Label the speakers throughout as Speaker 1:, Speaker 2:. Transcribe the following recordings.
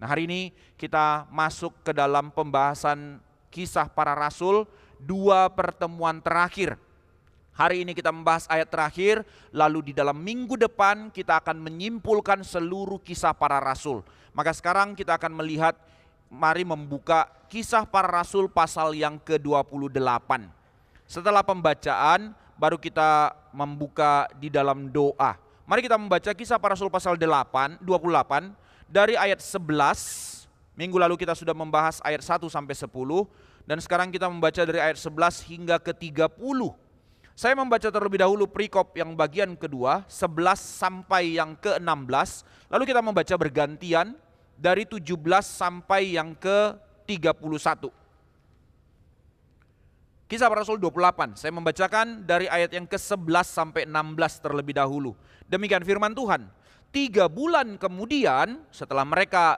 Speaker 1: Nah, hari ini kita masuk ke dalam pembahasan Kisah Para Rasul, 2 pertemuan terakhir. Hari ini kita membahas ayat terakhir, lalu di dalam minggu depan kita akan menyimpulkan seluruh Kisah Para Rasul. Maka sekarang kita akan melihat, mari membuka Kisah Para Rasul pasal yang ke-28. Setelah pembacaan, baru kita membuka di dalam doa. Mari kita membaca Kisah Para Rasul pasal 28 dari ayat 11. Minggu lalu kita sudah membahas ayat 1 sampai 10, dan sekarang kita membaca dari ayat 11 hingga ke 30. Saya membaca terlebih dahulu perikop yang bagian kedua, 11 sampai yang ke-16, lalu kita membaca bergantian dari 17 sampai yang ke-31. Kisah Para Rasul 28, saya membacakan dari ayat yang ke-11 sampai 16 terlebih dahulu. Demikian firman Tuhan. 3 bulan kemudian setelah mereka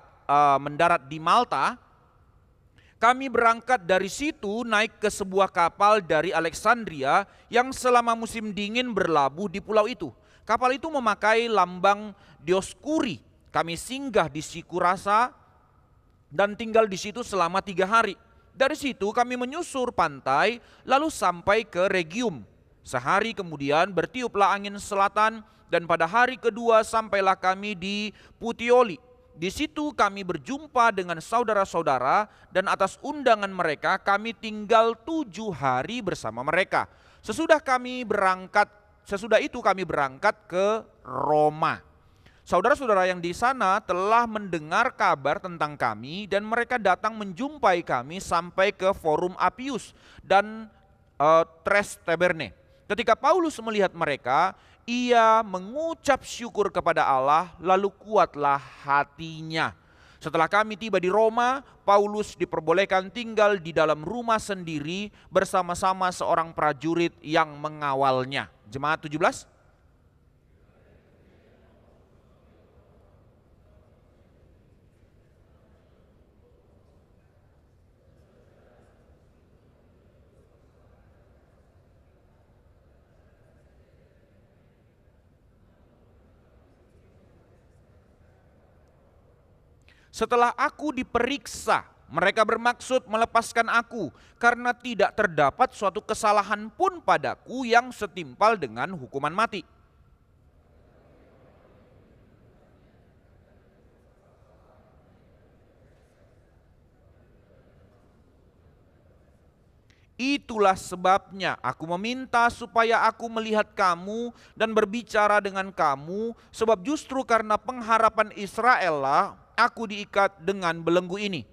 Speaker 1: mendarat di Malta, kami berangkat dari situ naik ke sebuah kapal dari Alexandria yang selama musim dingin berlabuh di pulau itu. Kapal itu memakai lambang Dioskuri. Kami singgah di Sikurasa dan tinggal di situ selama 3 hari. Dari situ kami menyusur pantai lalu sampai ke Regium. Sehari kemudian bertiuplah angin selatan dan pada hari kedua sampailah kami di Puteoli. Di situ kami berjumpa dengan saudara-saudara dan atas undangan mereka kami tinggal 7 hari bersama mereka. Sesudah itu kami berangkat ke Roma. Saudara-saudara yang di sana telah mendengar kabar tentang kami dan mereka datang menjumpai kami sampai ke Forum Appius dan Tres Taberne. Ketika Paulus melihat mereka, ia mengucap syukur kepada Allah, lalu kuatlah hatinya. Setelah kami tiba di Roma, Paulus diperbolehkan tinggal di dalam rumah sendiri bersama-sama seorang prajurit yang mengawalnya. Jemaat 17. Setelah aku diperiksa, mereka bermaksud melepaskan aku karena tidak terdapat suatu kesalahan pun padaku yang setimpal dengan hukuman mati. Itulah sebabnya aku meminta supaya aku melihat kamu dan berbicara dengan kamu, sebab justru karena pengharapan Israel lah aku diikat dengan belenggu ini.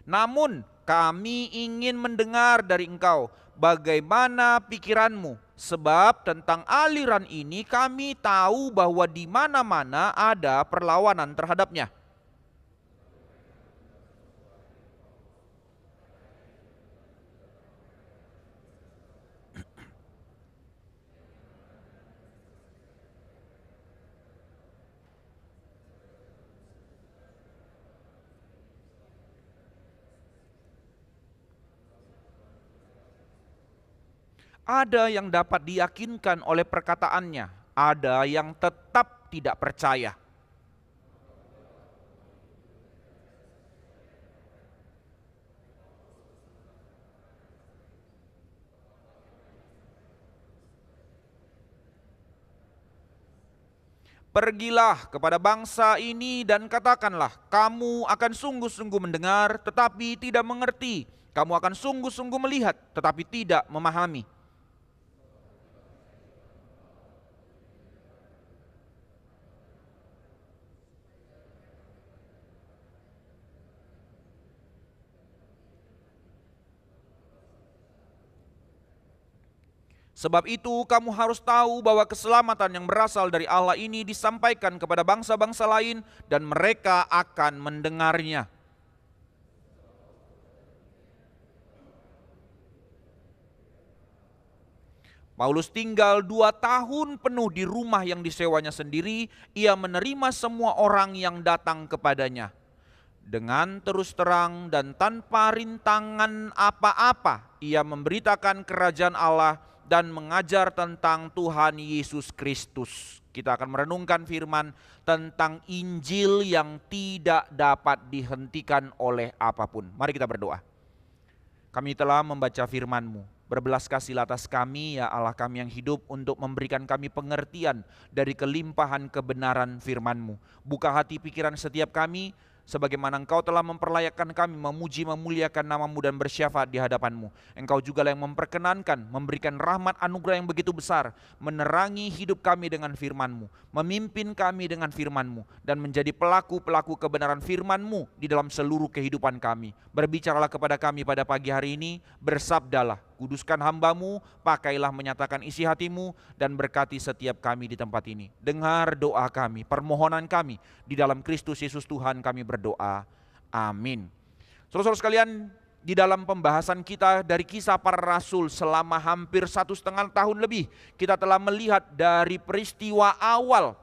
Speaker 1: Namun kami ingin mendengar dari engkau bagaimana pikiranmu, sebab tentang aliran ini kami tahu bahwa di mana-mana ada perlawanan terhadapnya. Ada yang dapat diyakinkan oleh perkataannya, ada yang tetap tidak percaya. Pergilah kepada bangsa ini dan katakanlah, kamu akan sungguh-sungguh mendengar tetapi tidak mengerti. Kamu akan sungguh-sungguh melihat tetapi tidak memahami. Sebab itu kamu harus tahu bahwa keselamatan yang berasal dari Allah ini disampaikan kepada bangsa-bangsa lain dan mereka akan mendengarnya. Paulus tinggal 2 tahun penuh di rumah yang disewanya sendiri. Ia menerima semua orang yang datang kepadanya. Dengan terus terang dan tanpa rintangan apa-apa, ia memberitakan kerajaan Allah dan mengajar tentang Tuhan Yesus Kristus. Kita akan merenungkan firman tentang Injil yang tidak dapat dihentikan oleh apapun. Mari kita berdoa. Kami telah membaca firman-Mu. Berbelas kasihlah atas kami, ya Allah kami yang hidup, untuk memberikan kami pengertian dari kelimpahan kebenaran firman-Mu. Buka hati pikiran setiap kami, sebagaimana Engkau telah memperlayakkan kami memuji memuliakan nama-Mu dan bersyafaat di hadapan-Mu. Engkau juga yang memperkenankan, memberikan rahmat anugerah yang begitu besar, menerangi hidup kami dengan firman-Mu, memimpin kami dengan firman-Mu, dan menjadi pelaku-pelaku kebenaran firman-Mu di dalam seluruh kehidupan kami. Berbicaralah kepada kami pada pagi hari ini, bersabdalah, kuduskan hamba-Mu, pakailah menyatakan isi hati-Mu, dan berkati setiap kami di tempat ini. Dengar doa kami, permohonan kami, di dalam Kristus Yesus Tuhan kami berdoa. Amin. Saudara-saudara sekalian, di dalam pembahasan kita dari Kisah Para Rasul selama hampir 1,5 tahun lebih, kita telah melihat dari peristiwa awal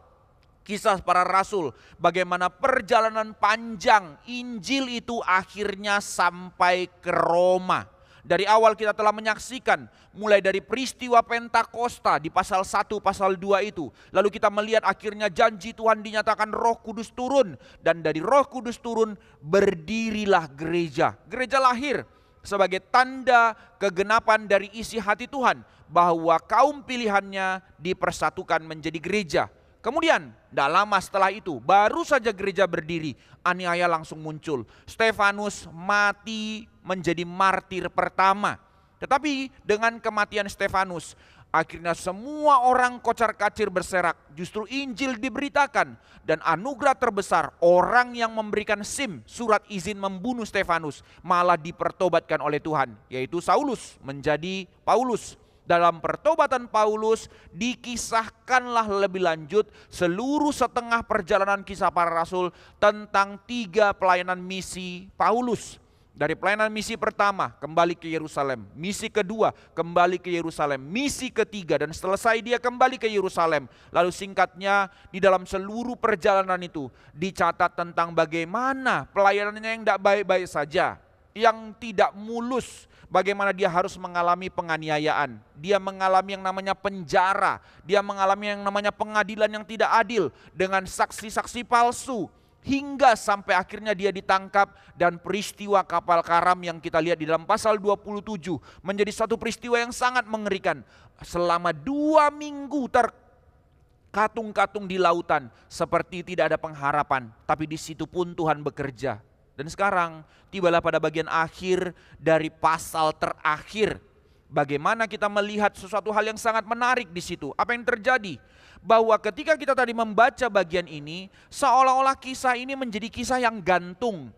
Speaker 1: Kisah Para Rasul, bagaimana perjalanan panjang Injil itu akhirnya sampai ke Roma. Dari awal kita telah menyaksikan mulai dari peristiwa Pentakosta di pasal 1, pasal 2 itu. Lalu kita melihat akhirnya janji Tuhan dinyatakan Roh Kudus turun. Dan dari Roh Kudus turun berdirilah gereja. Gereja lahir sebagai tanda kegenapan dari isi hati Tuhan, bahwa kaum pilihannya dipersatukan menjadi gereja. Kemudian, tidak lama setelah itu, baru saja gereja berdiri, aniaya langsung muncul. Stefanus mati menjadi martir pertama. Tetapi dengan kematian Stefanus, akhirnya semua orang kocar-kacir berserak. Justru Injil diberitakan, dan anugerah terbesar, orang yang memberikan surat izin membunuh Stefanus, malah dipertobatkan oleh Tuhan, yaitu Saulus menjadi Paulus. Dalam pertobatan Paulus dikisahkanlah lebih lanjut seluruh setengah perjalanan Kisah Para Rasul tentang 3 pelayanan misi Paulus. Dari pelayanan misi pertama kembali ke Yerusalem, misi kedua kembali ke Yerusalem, misi ketiga dan selesai dia kembali ke Yerusalem. Lalu singkatnya di dalam seluruh perjalanan itu dicatat tentang bagaimana pelayanannya yang tidak baik-baik saja, yang tidak mulus. Bagaimana dia harus mengalami penganiayaan, dia mengalami yang namanya penjara, dia mengalami yang namanya pengadilan yang tidak adil dengan saksi-saksi palsu, hingga sampai akhirnya dia ditangkap. Dan peristiwa kapal karam yang kita lihat di dalam pasal 27 menjadi satu peristiwa yang sangat mengerikan. Selama 2 minggu terkatung-katung di lautan, seperti tidak ada pengharapan, tapi di situ pun Tuhan bekerja. Dan sekarang tibalah pada bagian akhir dari pasal terakhir. Bagaimana kita melihat sesuatu hal yang sangat menarik di situ. Apa yang terjadi? Bahwa ketika kita tadi membaca bagian ini, seolah-olah kisah ini menjadi kisah yang gantung.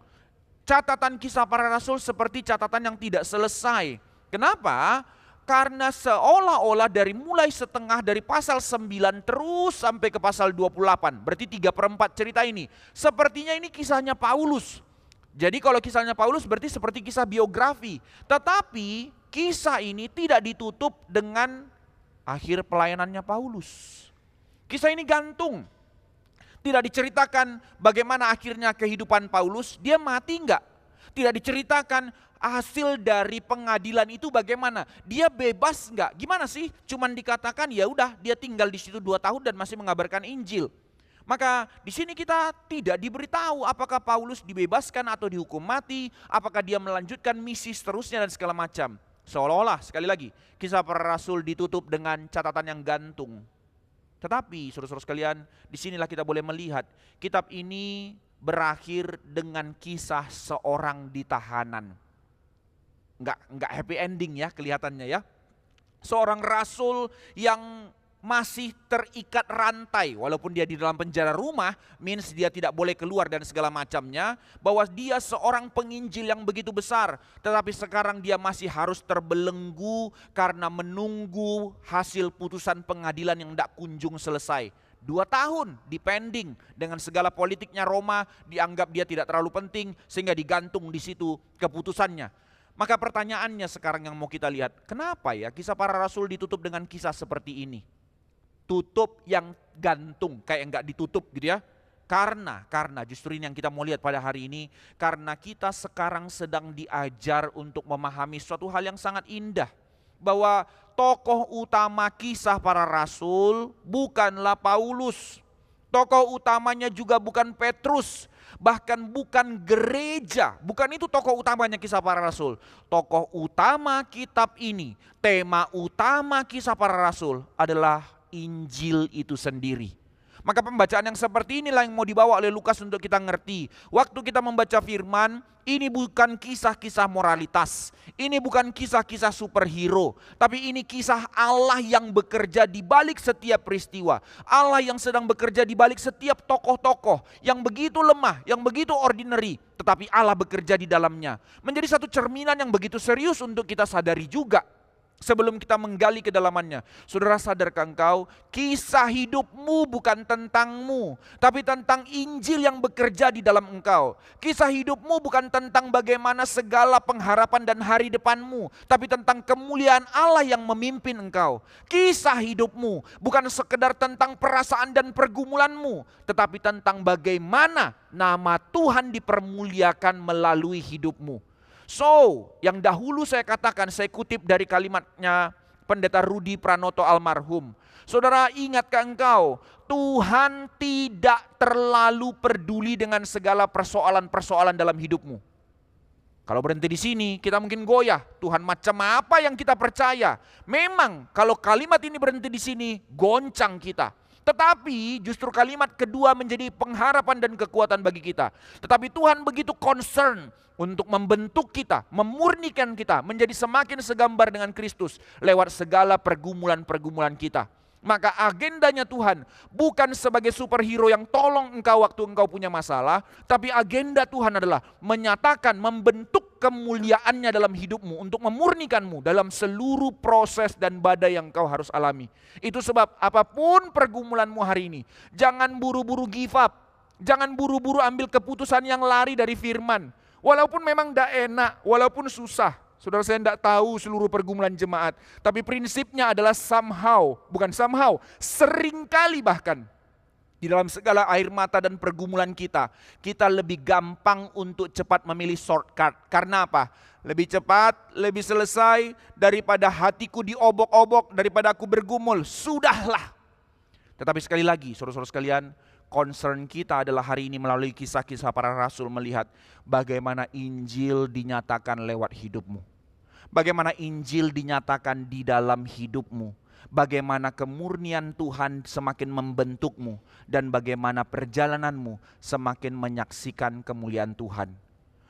Speaker 1: Catatan Kisah Para Rasul seperti catatan yang tidak selesai. Kenapa? Karena seolah-olah dari mulai setengah dari pasal 9 terus sampai ke pasal 28. Berarti 3/4 cerita ini. Sepertinya ini kisahnya Paulus. Jadi kalau kisahnya Paulus berarti seperti kisah biografi. Tetapi kisah ini tidak ditutup dengan akhir pelayanannya Paulus. Kisah ini gantung. Tidak diceritakan bagaimana akhirnya kehidupan Paulus, dia mati enggak. Tidak diceritakan hasil dari pengadilan itu bagaimana. Dia bebas enggak? Gimana sih? Cuman dikatakan ya udah dia tinggal di situ 2 tahun dan masih mengabarkan Injil. Maka di sini kita tidak diberitahu apakah Paulus dibebaskan atau dihukum mati, apakah dia melanjutkan misi seterusnya dan segala macam. Seolah-olah sekali lagi Kisah Para Rasul ditutup dengan catatan yang gantung. Tetapi saudara-saudara sekalian, disinilah kita boleh melihat kitab ini berakhir dengan kisah seorang di tahanan. Enggak happy ending ya kelihatannya ya. Seorang rasul yang masih terikat rantai, walaupun dia di dalam penjara rumah, means dia tidak boleh keluar dan segala macamnya, bahwa dia seorang penginjil yang begitu besar, tetapi sekarang dia masih harus terbelenggu karena menunggu hasil putusan pengadilan yang tidak kunjung selesai. 2 tahun dipending dengan segala politiknya Roma, dianggap dia tidak terlalu penting sehingga digantung di situ keputusannya. Maka pertanyaannya sekarang yang mau kita lihat, kenapa ya Kisah Para Rasul ditutup dengan kisah seperti ini? Tutup yang gantung, kayak enggak ditutup gitu ya. Karena justru ini yang kita mau lihat pada hari ini, karena kita sekarang sedang diajar untuk memahami suatu hal yang sangat indah, bahwa tokoh utama kisah para rasul bukanlah Paulus. Tokoh utamanya juga bukan Petrus, bahkan bukan gereja. Bukan itu tokoh utamanya kisah para rasul. Tokoh utama kitab ini, tema utama kisah para rasul adalah Injil itu sendiri. Maka pembacaan yang seperti inilah yang mau dibawa oleh Lukas untuk kita ngerti. Waktu kita membaca firman, ini bukan kisah-kisah moralitas. Ini bukan kisah-kisah superhero. Tapi ini kisah Allah yang bekerja di balik setiap peristiwa. Allah yang sedang bekerja di balik setiap tokoh-tokoh yang begitu lemah, yang begitu ordinary. Tetapi Allah bekerja di dalamnya. Menjadi satu cerminan yang begitu serius untuk kita sadari juga. Sebelum kita menggali kedalamannya, saudara, sadarkah engkau, kisah hidupmu bukan tentangmu, tapi tentang Injil yang bekerja di dalam engkau. Kisah hidupmu bukan tentang bagaimana segala pengharapan dan hari depanmu, tapi tentang kemuliaan Allah yang memimpin engkau. Kisah hidupmu bukan sekedar tentang perasaan dan pergumulanmu, tetapi tentang bagaimana nama Tuhan dipermuliakan melalui hidupmu. So, yang dahulu saya katakan, saya kutip dari kalimatnya Pendeta Rudi Pranoto almarhum. Saudara, ingatkah engkau, Tuhan tidak terlalu peduli dengan segala persoalan-persoalan dalam hidupmu. Kalau berhenti di sini, kita mungkin goyah. Tuhan macam apa yang kita percaya? Memang kalau kalimat ini berhenti di sini, goncang kita. Tetapi justru kalimat kedua menjadi pengharapan dan kekuatan bagi kita. Tetapi Tuhan begitu concern untuk membentuk kita, memurnikan kita, menjadi semakin segambar dengan Kristus lewat segala pergumulan-pergumulan kita. Maka agendanya Tuhan bukan sebagai superhero yang tolong engkau waktu engkau punya masalah, tapi agenda Tuhan adalah menyatakan, membentuk kemuliaannya dalam hidupmu untuk memurnikanmu dalam seluruh proses dan badai yang engkau harus alami. Itu sebab apapun pergumulanmu hari ini, jangan buru-buru give up, jangan buru-buru ambil keputusan yang lari dari firman. Walaupun memang tidak enak, walaupun susah. Saudara, saya tidak tahu seluruh pergumulan jemaat, tapi prinsipnya adalah seringkali bahkan di dalam segala air mata dan pergumulan kita lebih gampang untuk cepat memilih shortcut. Karena apa? Lebih cepat, lebih selesai daripada hatiku diobok-obok, daripada aku bergumul. Sudahlah. Tetapi sekali lagi, saudara-saudara sekalian, concern kita adalah hari ini melalui kisah-kisah para rasul melihat bagaimana Injil dinyatakan lewat hidupmu. Bagaimana Injil dinyatakan di dalam hidupmu. Bagaimana kemurnian Tuhan semakin membentukmu. Dan bagaimana perjalananmu semakin menyaksikan kemuliaan Tuhan.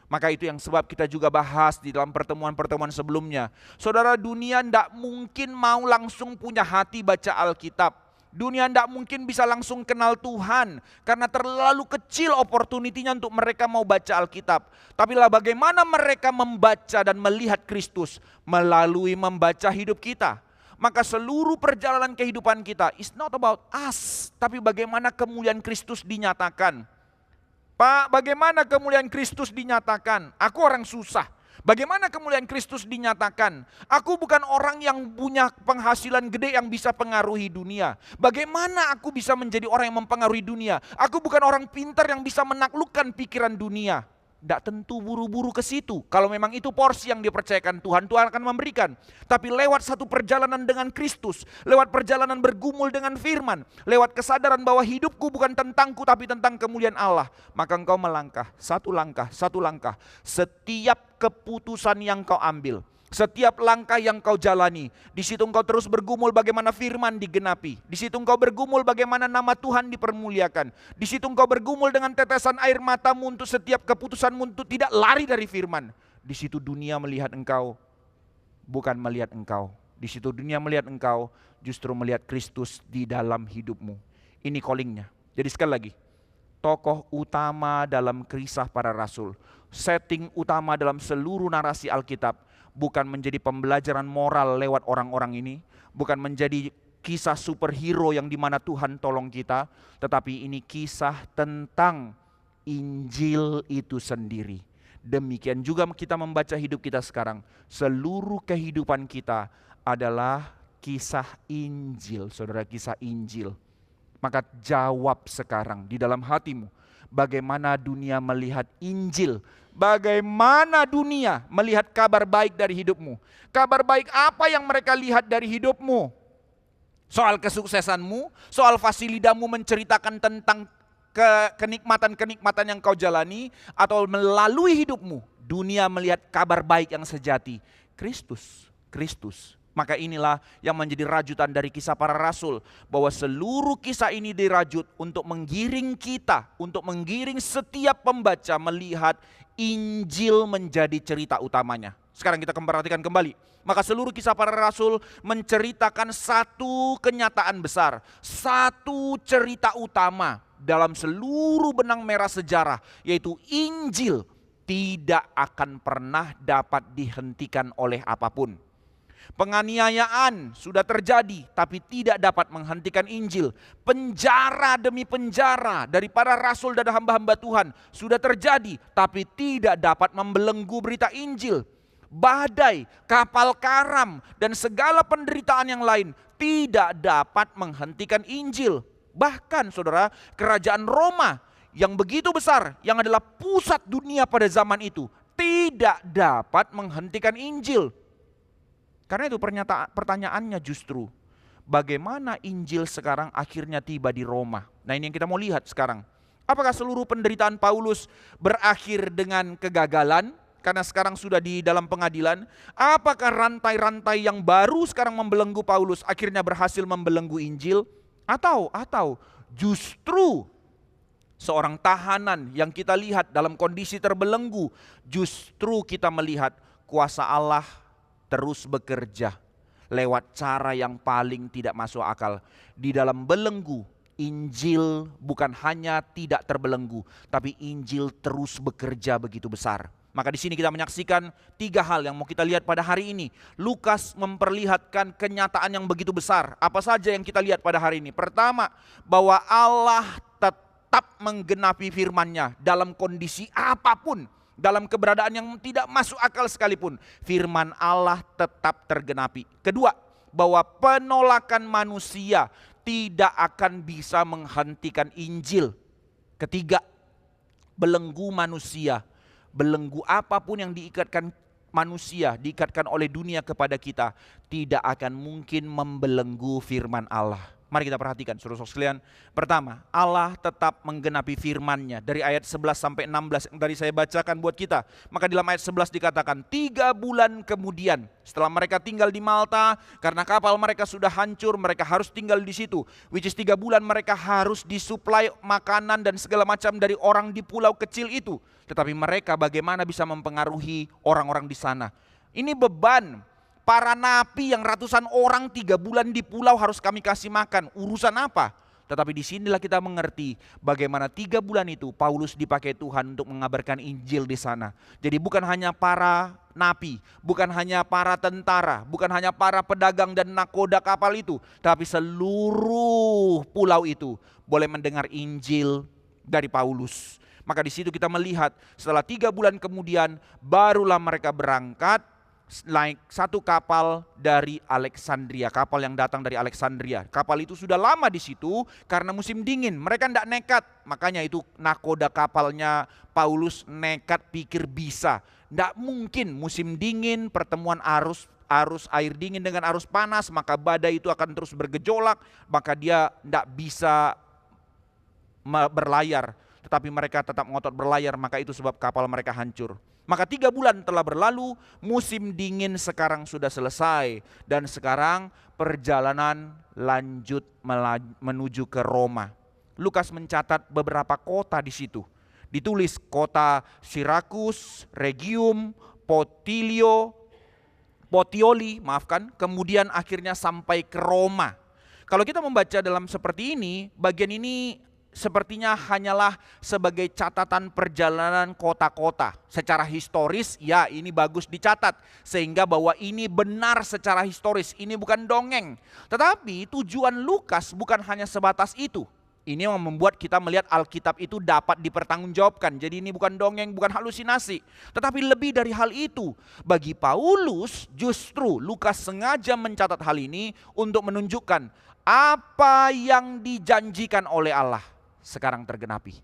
Speaker 1: Maka itu yang sebab kita juga bahas di dalam pertemuan-pertemuan sebelumnya. Saudara, dunia tidak mungkin mau langsung punya hati baca Alkitab. Dunia tidak mungkin bisa langsung kenal Tuhan karena terlalu kecil opportunity-nya untuk mereka mau baca Alkitab. Tapi lah bagaimana mereka membaca dan melihat Kristus melalui membaca hidup kita. Maka seluruh perjalanan kehidupan kita is not about us, tapi bagaimana kemuliaan Kristus dinyatakan. Pak, bagaimana kemuliaan Kristus dinyatakan? Aku orang susah. Bagaimana kemuliaan Kristus dinyatakan? Aku bukan orang yang punya penghasilan gede yang bisa pengaruhi dunia. Bagaimana aku bisa menjadi orang yang mempengaruhi dunia? Aku bukan orang pintar yang bisa menaklukkan pikiran dunia. Tidak tentu buru-buru ke situ. Kalau memang itu porsi yang dipercayakan Tuhan, Tuhan akan memberikan. Tapi lewat satu perjalanan dengan Kristus, lewat perjalanan bergumul dengan firman, lewat kesadaran bahwa hidupku bukan tentangku tapi tentang kemuliaan Allah, maka engkau melangkah, satu langkah. Setiap keputusan yang kau ambil, setiap langkah yang kau jalani, di situ engkau terus bergumul bagaimana firman digenapi. Di situ engkau bergumul bagaimana nama Tuhan dipermuliakan. Di situ engkau bergumul dengan tetesan air matamu untuk setiap keputusanmu untuk tidak lari dari firman. Di situ dunia melihat engkau, bukan melihat engkau. Di situ dunia melihat engkau, justru melihat Kristus di dalam hidupmu. Ini callingnya. Jadi sekali lagi, tokoh utama dalam kisah para rasul, setting utama dalam seluruh narasi Alkitab, bukan menjadi pembelajaran moral lewat orang-orang ini, bukan menjadi kisah superhero yang dimana Tuhan tolong kita, tetapi ini kisah tentang Injil itu sendiri. Demikian juga kita membaca hidup kita sekarang, seluruh kehidupan kita adalah kisah Injil, saudara, kisah Injil. Maka jawab sekarang di dalam hatimu, bagaimana dunia melihat Injil? Bagaimana dunia melihat kabar baik dari hidupmu? Kabar baik apa yang mereka lihat dari hidupmu? Soal kesuksesanmu, soal fasilidamu menceritakan tentang kenikmatan-kenikmatan yang kau jalani, atau melalui hidupmu dunia melihat kabar baik yang sejati, Kristus, Kristus. Maka inilah yang menjadi rajutan dari kisah para rasul, bahwa seluruh kisah ini dirajut untuk menggiring kita, untuk menggiring setiap pembaca melihat Injil menjadi cerita utamanya. Sekarang kita perhatikan kembali. Maka seluruh kisah para rasul menceritakan satu kenyataan besar, satu cerita utama dalam seluruh benang merah sejarah, yaitu Injil tidak akan pernah dapat dihentikan oleh apapun. Penganiayaan sudah terjadi tapi tidak dapat menghentikan Injil. Penjara demi penjara dari para rasul dan hamba-hamba Tuhan sudah terjadi tapi tidak dapat membelenggu berita Injil. Badai, kapal karam, dan segala penderitaan yang lain tidak dapat menghentikan Injil. Bahkan saudara, kerajaan Roma yang begitu besar, yang adalah pusat dunia pada zaman itu, tidak dapat menghentikan Injil. Karena itu pertanyaannya justru, bagaimana Injil sekarang akhirnya tiba di Roma? Nah, ini yang kita mau lihat sekarang. Apakah seluruh penderitaan Paulus berakhir dengan kegagalan? Karena sekarang sudah di dalam pengadilan. Apakah rantai-rantai yang baru sekarang membelenggu Paulus akhirnya berhasil membelenggu Injil? Atau justru seorang tahanan yang kita lihat dalam kondisi terbelenggu, justru kita melihat kuasa Allah terus bekerja lewat cara yang paling tidak masuk akal. Di dalam belenggu, Injil bukan hanya tidak terbelenggu, tapi Injil terus bekerja begitu besar. Maka di sini kita menyaksikan tiga hal yang mau kita lihat pada hari ini. Lukas memperlihatkan kenyataan yang begitu besar. Apa saja yang kita lihat pada hari ini? Pertama, bahwa Allah tetap menggenapi firman-Nya dalam kondisi apapun. Dalam keberadaan yang tidak masuk akal sekalipun, firman Allah tetap tergenapi. Kedua, bahwa penolakan manusia tidak akan bisa menghentikan Injil. Ketiga, belenggu manusia, belenggu apapun yang diikatkan manusia, diikatkan oleh dunia kepada kita, tidak akan mungkin membelenggu firman Allah. Mari kita perhatikan saudara-saudara sekalian. Pertama, Allah tetap menggenapi firman-Nya. Dari ayat 11 sampai 16 yang tadi saya bacakan buat kita. Maka dalam ayat 11 dikatakan, 3 bulan kemudian setelah mereka tinggal di Malta, karena kapal mereka sudah hancur, mereka harus tinggal di situ. Which is 3 bulan mereka harus disuplai makanan dan segala macam dari orang di pulau kecil itu. Tetapi mereka bagaimana bisa mempengaruhi orang-orang di sana? Ini beban. Para napi yang ratusan orang 3 bulan di pulau harus kami kasih makan. Urusan apa? Tetapi disinilah kita mengerti bagaimana 3 bulan itu Paulus dipakai Tuhan untuk mengabarkan Injil di sana. Jadi bukan hanya para napi, bukan hanya para tentara, bukan hanya para pedagang dan nakoda kapal itu, tapi seluruh pulau itu boleh mendengar Injil dari Paulus. Maka di situ kita melihat setelah 3 bulan kemudian barulah mereka berangkat naik satu kapal dari Alexandria, kapal yang datang dari Alexandria. Kapal itu sudah lama di situ karena musim dingin. Mereka tidak nekat, makanya itu nakoda kapalnya Paulus nekat pikir bisa. Tidak mungkin musim dingin pertemuan arus air dingin dengan arus panas, maka badai itu akan terus bergejolak, maka dia tidak bisa berlayar. Tetapi mereka tetap ngotot berlayar, maka itu sebab kapal mereka hancur. Maka 3 bulan telah berlalu, musim dingin sekarang sudah selesai. Dan sekarang perjalanan lanjut menuju ke Roma. Lukas mencatat beberapa kota di situ. Ditulis kota Sirakus, Rhegium, Puteoli, kemudian akhirnya sampai ke Roma. Kalau kita membaca dalam seperti ini, bagian ini sepertinya hanyalah sebagai catatan perjalanan kota-kota. Secara historis, ya ini bagus dicatat. Sehingga bahwa ini benar secara historis, ini bukan dongeng. Tetapi tujuan Lukas bukan hanya sebatas itu. Ini yang membuat kita melihat Alkitab itu dapat dipertanggungjawabkan. Jadi ini bukan dongeng, bukan halusinasi. Tetapi lebih dari hal itu, bagi Paulus justru Lukas sengaja mencatat hal ini untuk menunjukkan Apa yang dijanjikan oleh Allah sekarang tergenapi.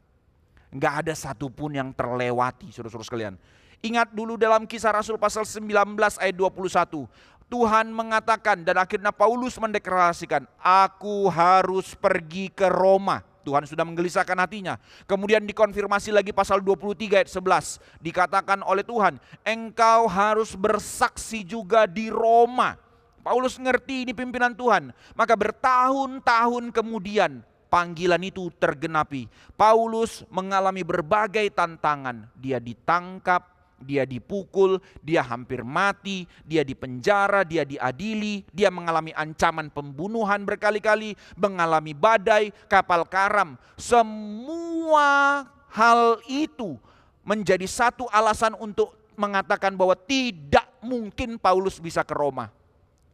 Speaker 1: Enggak ada satupun yang terlewati, saudara-saudara sekalian. Ingat dulu dalam Kisah Rasul pasal 19 ayat 21. Tuhan mengatakan dan akhirnya Paulus mendeklarasikan, aku harus pergi ke Roma. Tuhan sudah menggelisahkan hatinya. Kemudian dikonfirmasi lagi pasal 23 ayat 11. Dikatakan oleh Tuhan, engkau harus bersaksi juga di Roma. Paulus ngerti ini pimpinan Tuhan. Maka bertahun-tahun kemudian panggilan itu tergenapi. Paulus mengalami berbagai tantangan. Dia ditangkap, dia dipukul, dia hampir mati, dia dipenjara, dia diadili, dia mengalami ancaman pembunuhan berkali-kali, mengalami badai, kapal karam. Semua hal itu menjadi satu alasan untuk mengatakan bahwa tidak mungkin Paulus bisa ke Roma.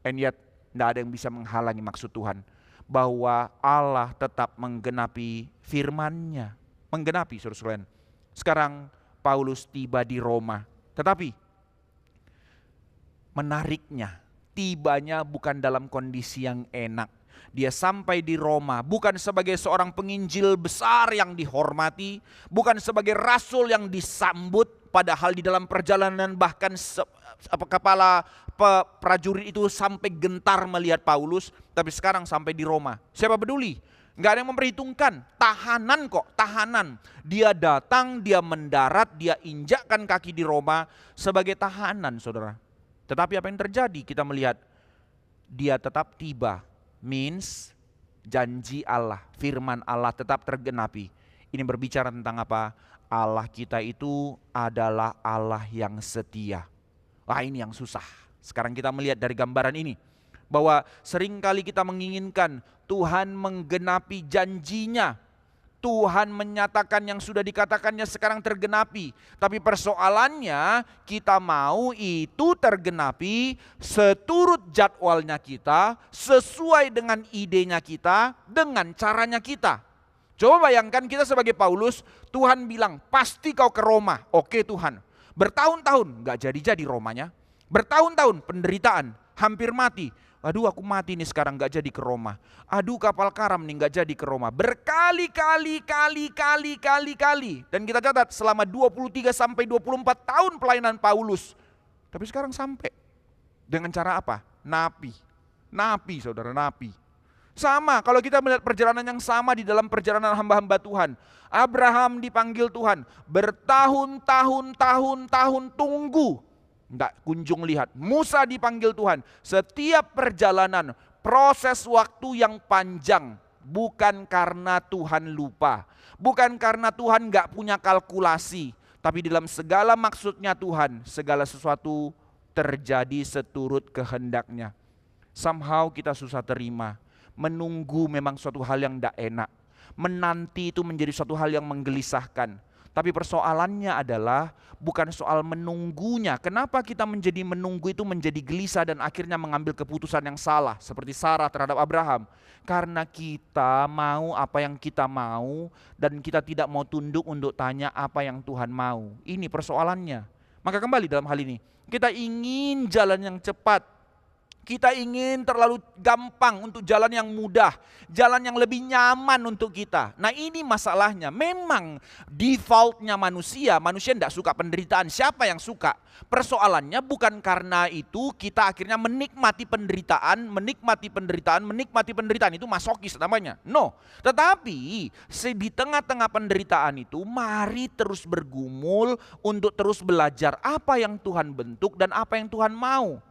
Speaker 1: And yet, tidak ada yang bisa menghalangi maksud Tuhan. Bahwa Allah tetap menggenapi firman-Nya. Menggenapi, saudara-saudara. Sekarang Paulus tiba di Roma. Tetapi menariknya, tibanya bukan dalam kondisi yang enak. Dia sampai di Roma bukan sebagai seorang penginjil besar yang dihormati, bukan sebagai rasul yang disambut, padahal di dalam perjalanan bahkan kepala prajurit itu sampai gentar melihat Paulus, tapi sekarang sampai di Roma. Siapa peduli? Nggak ada yang memperhitungkan. Tahanan kok, tahanan. Dia datang, dia mendarat, dia injakkan kaki di Roma sebagai tahanan, saudara. Tetapi apa yang terjadi? Kita melihat dia tetap tiba. Means janji Allah, firman Allah tetap tergenapi. Ini berbicara tentang apa? Allah kita itu adalah Allah yang setia. Wah, ini yang susah. Sekarang kita melihat dari gambaran ini, bahwa seringkali kita menginginkan Tuhan menggenapi janjinya. Tuhan menyatakan yang sudah dikatakannya sekarang tergenapi. Tapi persoalannya kita mau itu tergenapi seturut jadwalnya kita, sesuai dengan idenya kita, dengan caranya kita. Coba bayangkan kita sebagai Paulus, Tuhan bilang pasti kau ke Roma. Oke Tuhan, bertahun-tahun gak jadi-jadi Romanya. Bertahun-tahun penderitaan, hampir mati. Aduh aku mati nih sekarang gak jadi ke Roma. Aduh kapal karam nih gak jadi ke Roma. Berkali-kali. Dan kita catat selama 23 sampai 24 tahun pelayanan Paulus. Tapi sekarang sampai. Dengan cara apa? Napi. Napi saudara, napi. Sama kalau kita melihat perjalanan yang sama di dalam perjalanan hamba-hamba Tuhan. Abraham dipanggil Tuhan. Bertahun-tahun tunggu. Enggak kunjung lihat. Musa dipanggil Tuhan. Setiap perjalanan, proses waktu yang panjang. Bukan karena Tuhan lupa. Bukan karena Tuhan enggak punya kalkulasi. Tapi dalam segala maksudnya Tuhan, segala sesuatu terjadi seturut kehendaknya. Somehow kita susah terima. Menunggu memang suatu hal yang enggak enak. Menanti itu menjadi suatu hal yang menggelisahkan. Tapi persoalannya adalah bukan soal menunggunya. Kenapa kita menjadi menunggu itu menjadi gelisah dan akhirnya mengambil keputusan yang salah. Seperti Sarah terhadap Abraham. Karena kita mau apa yang kita mau dan kita tidak mau tunduk untuk tanya apa yang Tuhan mau. Ini persoalannya. Maka kembali dalam hal ini. Kita ingin jalan yang cepat. Kita ingin terlalu gampang untuk jalan yang mudah, jalan yang lebih nyaman untuk kita. Nah ini masalahnya, memang defaultnya manusia tidak suka penderitaan. Siapa yang suka? Persoalannya bukan karena itu kita akhirnya menikmati penderitaan, itu masokis namanya. No, tetapi di tengah-tengah penderitaan itu mari terus bergumul untuk terus belajar apa yang Tuhan bentuk dan apa yang Tuhan mau.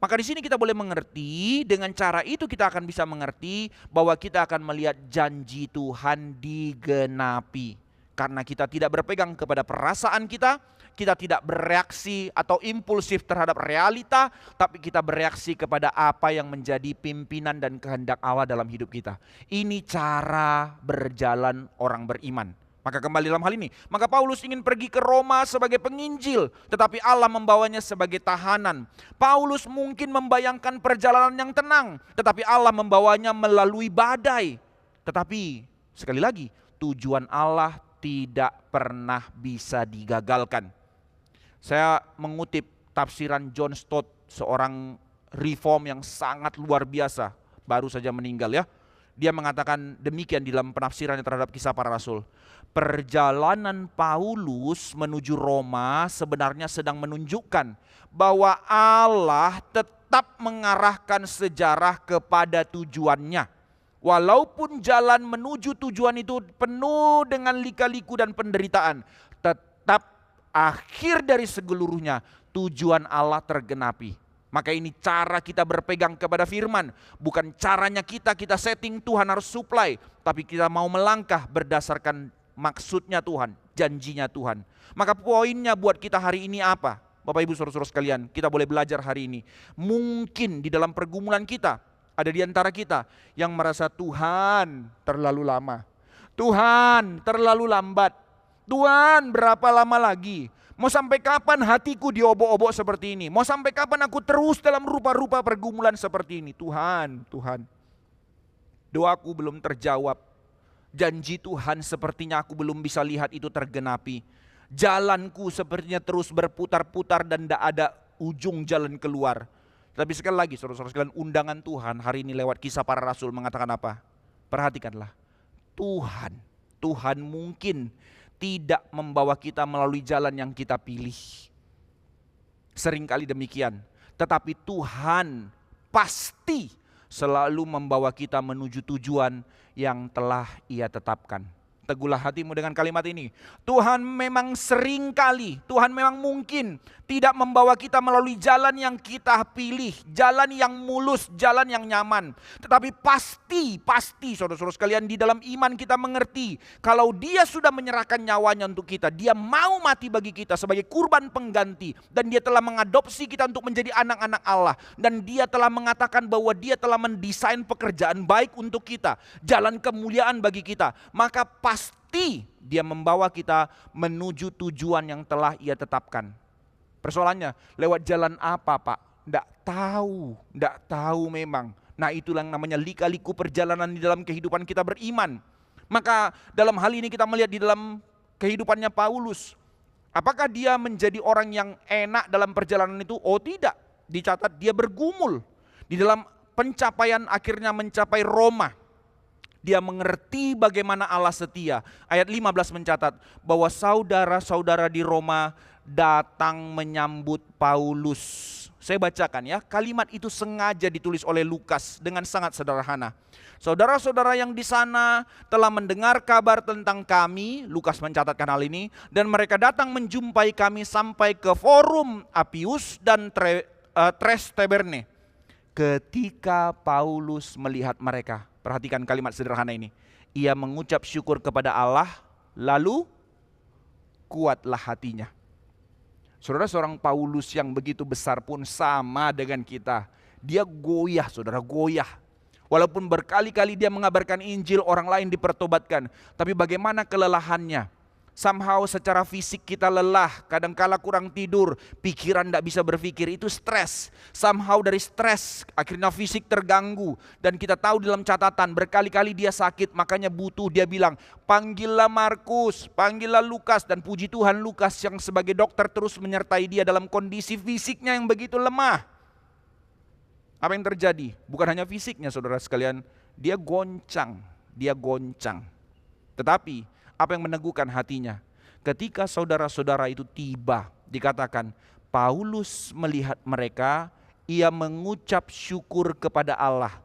Speaker 1: Maka di sini kita boleh mengerti, dengan cara itu kita akan bisa mengerti bahwa kita akan melihat janji Tuhan digenapi. Karena kita tidak berpegang kepada perasaan kita tidak bereaksi atau impulsif terhadap realita, tapi kita bereaksi kepada apa yang menjadi pimpinan dan kehendak Allah dalam hidup kita. Ini cara berjalan orang beriman. Maka kembali dalam hal ini, maka Paulus ingin pergi ke Roma sebagai penginjil, tetapi Allah membawanya sebagai tahanan. Paulus mungkin membayangkan perjalanan yang tenang, tetapi Allah membawanya melalui badai. Tetapi sekali lagi, tujuan Allah tidak pernah bisa digagalkan. Saya mengutip tafsiran John Stott, seorang reform yang sangat luar biasa. baru saja meninggal ya. Dia mengatakan demikian di dalam penafsirannya terhadap Kisah Para Rasul. Perjalanan Paulus menuju Roma sebenarnya sedang menunjukkan bahwa Allah tetap mengarahkan sejarah kepada tujuannya. Walaupun jalan menuju tujuan itu penuh dengan lika-liku dan penderitaan, tetap akhir dari seluruhnya tujuan Allah tergenapi. Maka ini cara kita berpegang kepada firman. Bukan caranya kita setting Tuhan harus supply. Tapi kita mau melangkah berdasarkan maksudnya Tuhan, janjinya Tuhan. Maka poinnya buat kita hari ini apa? Bapak Ibu Saudara-saudara sekalian, kita boleh belajar hari ini. Mungkin di dalam pergumulan kita, ada di antara kita yang merasa Tuhan terlalu lama. Tuhan terlalu lambat. Tuhan berapa lama lagi? Mau sampai kapan hatiku diobok-obok seperti ini? Mau sampai kapan aku terus dalam rupa-rupa pergumulan seperti ini? Tuhan, doaku belum terjawab. Janji Tuhan sepertinya aku belum bisa lihat itu tergenapi. Jalanku sepertinya terus berputar-putar dan tidak ada ujung jalan keluar. Tapi sekali lagi saudara-saudara sekalian, undangan Tuhan hari ini lewat Kisah Para Rasul mengatakan apa? Perhatikanlah, Tuhan mungkin tidak membawa kita melalui jalan yang kita pilih. Seringkali demikian. Tetapi Tuhan pasti selalu membawa kita menuju tujuan yang telah Ia tetapkan. Teguhlah hatimu dengan kalimat ini. Tuhan memang mungkin tidak membawa kita melalui jalan yang kita pilih, jalan yang mulus, jalan yang nyaman. Tetapi pasti saudara-saudara sekalian, di dalam iman kita mengerti kalau Dia sudah menyerahkan nyawanya untuk kita, Dia mau mati bagi kita sebagai kurban pengganti, dan Dia telah mengadopsi kita untuk menjadi anak-anak Allah, dan Dia telah mengatakan bahwa Dia telah mendesain pekerjaan baik untuk kita, jalan kemuliaan bagi kita. Maka pasti Dia membawa kita menuju tujuan yang telah Ia tetapkan. Persoalannya, lewat jalan apa Pak? Tidak tahu memang. Nah, itulah yang namanya lika-liku perjalanan di dalam kehidupan kita beriman. Maka dalam hal ini kita melihat di dalam kehidupannya Paulus. Apakah dia menjadi orang yang enak dalam perjalanan itu? Oh tidak, dicatat dia bergumul. Di dalam pencapaian akhirnya mencapai Roma. Dia mengerti bagaimana Allah setia. Ayat 15 mencatat bahwa saudara-saudara di Roma datang menyambut Paulus. Saya bacakan ya, kalimat itu sengaja ditulis oleh Lukas dengan sangat sederhana. Saudara-saudara yang di sana telah mendengar kabar tentang kami, Lukas mencatatkan hal ini, dan mereka datang menjumpai kami sampai ke Forum Appius dan Tres Taberne. Ketika Paulus melihat mereka, perhatikan kalimat sederhana ini. Ia mengucap syukur kepada Allah, lalu kuatlah hatinya. Saudara, seorang Paulus yang begitu besar pun sama dengan kita. Dia goyah, saudara, goyah. Walaupun berkali-kali dia mengabarkan Injil, orang lain dipertobatkan. Tapi bagaimana kelelahannya? Somehow secara fisik kita lelah, kadangkala kurang tidur, pikiran tidak bisa berpikir, itu stres. Somehow dari stres akhirnya fisik terganggu. Dan kita tahu dalam catatan berkali-kali dia sakit, makanya butuh, dia bilang panggillah Markus, panggillah Lukas. Dan puji Tuhan Lukas yang sebagai dokter terus menyertai dia dalam kondisi fisiknya yang begitu lemah. Apa yang terjadi? Bukan hanya fisiknya saudara sekalian, dia goncang. Tetapi apa yang meneguhkan hatinya? Ketika saudara-saudara itu tiba, dikatakan Paulus melihat mereka, ia mengucap syukur kepada Allah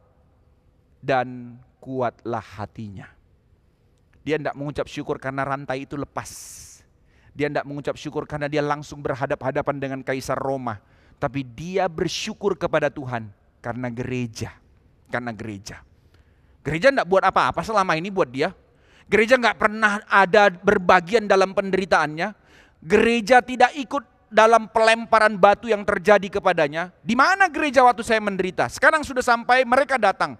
Speaker 1: dan kuatlah hatinya. Dia tidak mengucap syukur karena rantai itu lepas. Dia tidak mengucap syukur karena dia langsung berhadapan-hadapan dengan Kaisar Roma. Tapi dia bersyukur kepada Tuhan karena gereja. Gereja tidak buat apa-apa selama ini buat dia. Gereja nggak pernah ada berbagian dalam penderitaannya. Gereja tidak ikut dalam pelemparan batu yang terjadi kepadanya. Di mana gereja waktu saya menderita? Sekarang sudah sampai, mereka datang.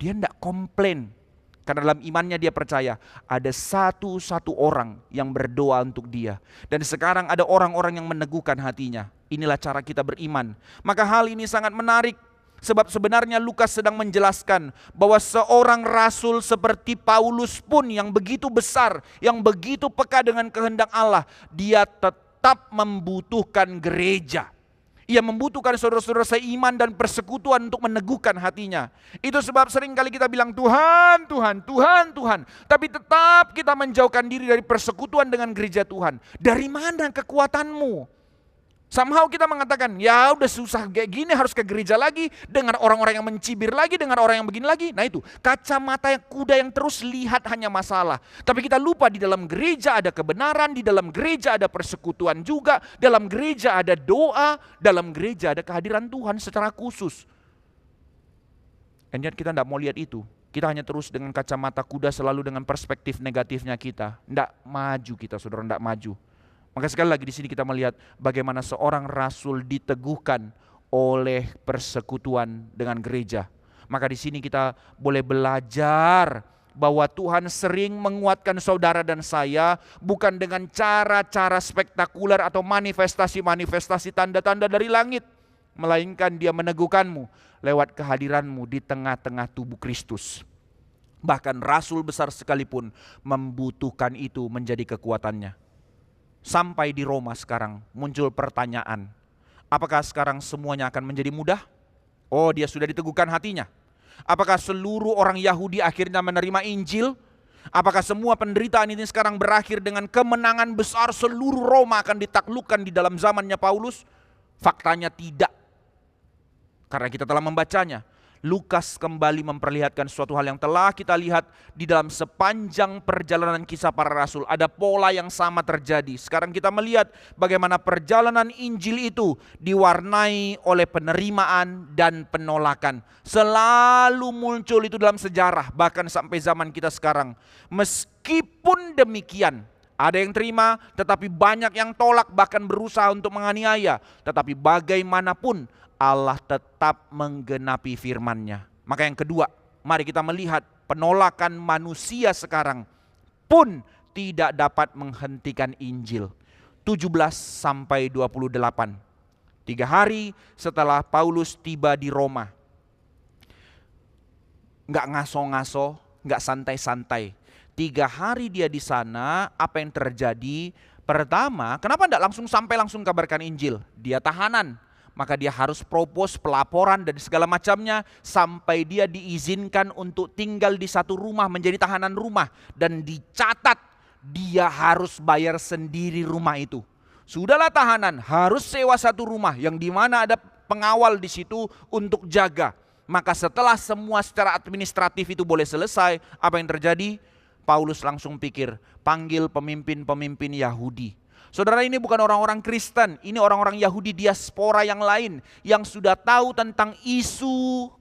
Speaker 1: Dia tidak komplain. Karena dalam imannya dia percaya ada satu orang yang berdoa untuk dia. Dan sekarang ada orang-orang yang meneguhkan hatinya. Inilah cara kita beriman. Maka hal ini sangat menarik. Sebab sebenarnya Lukas sedang menjelaskan bahwa seorang rasul seperti Paulus pun yang begitu besar, yang begitu peka dengan kehendak Allah, dia tetap membutuhkan gereja. Ia membutuhkan saudara-saudara seiman dan persekutuan untuk meneguhkan hatinya. Itu sebab sering kali kita bilang Tuhan, Tuhan, Tuhan, Tuhan. Tapi tetap kita menjauhkan diri dari persekutuan dengan gereja Tuhan. Dari mana kekuatanmu? Somehow kita mengatakan, ya udah susah kayak gini harus ke gereja lagi, dengan orang-orang yang mencibir lagi, dengan orang yang begini lagi. Nah itu, kacamata kuda yang terus lihat hanya masalah. Tapi kita lupa di dalam gereja ada kebenaran, di dalam gereja ada persekutuan juga, dalam gereja ada doa, dalam gereja ada kehadiran Tuhan secara khusus. And yet kita tidak mau lihat itu. Kita hanya terus dengan kacamata kuda selalu dengan perspektif negatifnya kita. Tidak maju kita saudara, tidak maju. Maka sekali lagi di sini kita melihat bagaimana seorang rasul diteguhkan oleh persekutuan dengan gereja. Maka di sini kita boleh belajar bahwa Tuhan sering menguatkan saudara dan saya bukan dengan cara-cara spektakuler atau manifestasi-manifestasi tanda-tanda dari langit, melainkan Dia meneguhkanmu lewat kehadiranmu di tengah-tengah tubuh Kristus. Bahkan rasul besar sekalipun membutuhkan itu menjadi kekuatannya. Sampai di Roma sekarang muncul pertanyaan, apakah sekarang semuanya akan menjadi mudah? Oh, dia sudah diteguhkan hatinya. Apakah seluruh orang Yahudi akhirnya menerima Injil? Apakah semua penderitaan ini sekarang berakhir dengan kemenangan besar, seluruh Roma akan ditaklukkan di dalam zamannya Paulus? Faktanya tidak. Karena kita telah membacanya. Lukas kembali memperlihatkan suatu hal yang telah kita lihat di dalam sepanjang perjalanan kisah para rasul. Ada pola yang sama terjadi. Sekarang kita melihat bagaimana perjalanan Injil itu diwarnai oleh penerimaan dan penolakan. Selalu muncul itu dalam sejarah, bahkan sampai zaman kita sekarang. Meskipun demikian, ada yang terima, tetapi banyak yang tolak, bahkan berusaha untuk menganiaya. Tetapi bagaimanapun, Allah tetap menggenapi firman-Nya. Maka yang kedua, mari kita melihat penolakan manusia sekarang pun tidak dapat menghentikan Injil. 17-28. 3 hari setelah Paulus tiba di Roma. Nggak ngaso-ngaso, nggak santai-santai. 3 hari dia di sana, apa yang terjadi? Pertama, kenapa tidak langsung kabarkan Injil? Dia tahanan. Maka dia harus propose pelaporan dan segala macamnya sampai dia diizinkan untuk tinggal di satu rumah menjadi tahanan rumah. Dan dicatat dia harus bayar sendiri rumah itu. Sudahlah tahanan, harus sewa satu rumah yang dimana ada pengawal di situ untuk jaga. Maka setelah semua secara administratif itu boleh selesai, apa yang terjadi? Paulus langsung pikir, panggil pemimpin-pemimpin Yahudi. Saudara, ini bukan orang-orang Kristen, ini orang-orang Yahudi diaspora yang lain yang sudah tahu tentang isu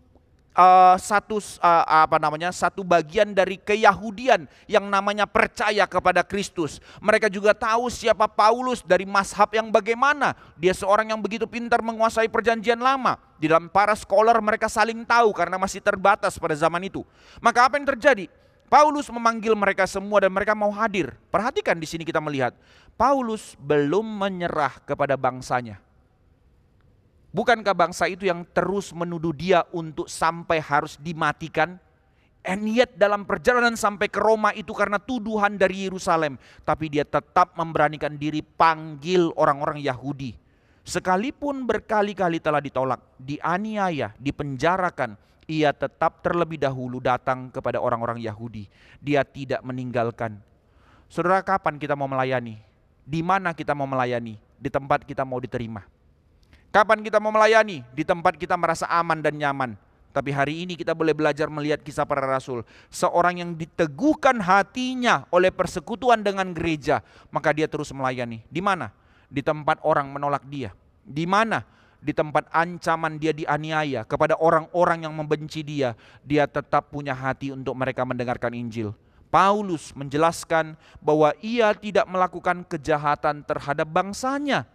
Speaker 1: satu bagian dari keyahudian yang namanya percaya kepada Kristus. Mereka juga tahu siapa Paulus dari mazhab yang bagaimana. Dia seorang yang begitu pintar menguasai perjanjian lama. Di dalam para scholar mereka saling tahu karena masih terbatas pada zaman itu. Maka apa yang terjadi? Paulus memanggil mereka semua dan mereka mau hadir. Perhatikan di sini kita melihat Paulus belum menyerah kepada bangsanya. Bukankah bangsa itu yang terus menuduh dia untuk sampai harus dimatikan? And yet dalam perjalanan sampai ke Roma itu karena tuduhan dari Yerusalem. Tapi dia tetap memberanikan diri panggil orang-orang Yahudi. Sekalipun berkali-kali telah ditolak, dianiaya, dipenjarakan, ia tetap terlebih dahulu datang kepada orang-orang Yahudi. Dia tidak meninggalkan. Saudara, kapan kita mau melayani? Di mana kita mau melayani? Di tempat kita mau diterima. Kapan kita mau melayani? Di tempat kita merasa aman dan nyaman. Tapi hari ini kita boleh belajar melihat kisah para rasul. Seorang yang diteguhkan hatinya oleh persekutuan dengan gereja, maka dia terus melayani. Di mana? Di tempat orang menolak dia. Di mana? Di tempat ancaman dia dianiaya kepada orang-orang yang membenci dia. Dia tetap punya hati untuk mereka mendengarkan Injil. Paulus menjelaskan bahwa ia tidak melakukan kejahatan terhadap bangsanya.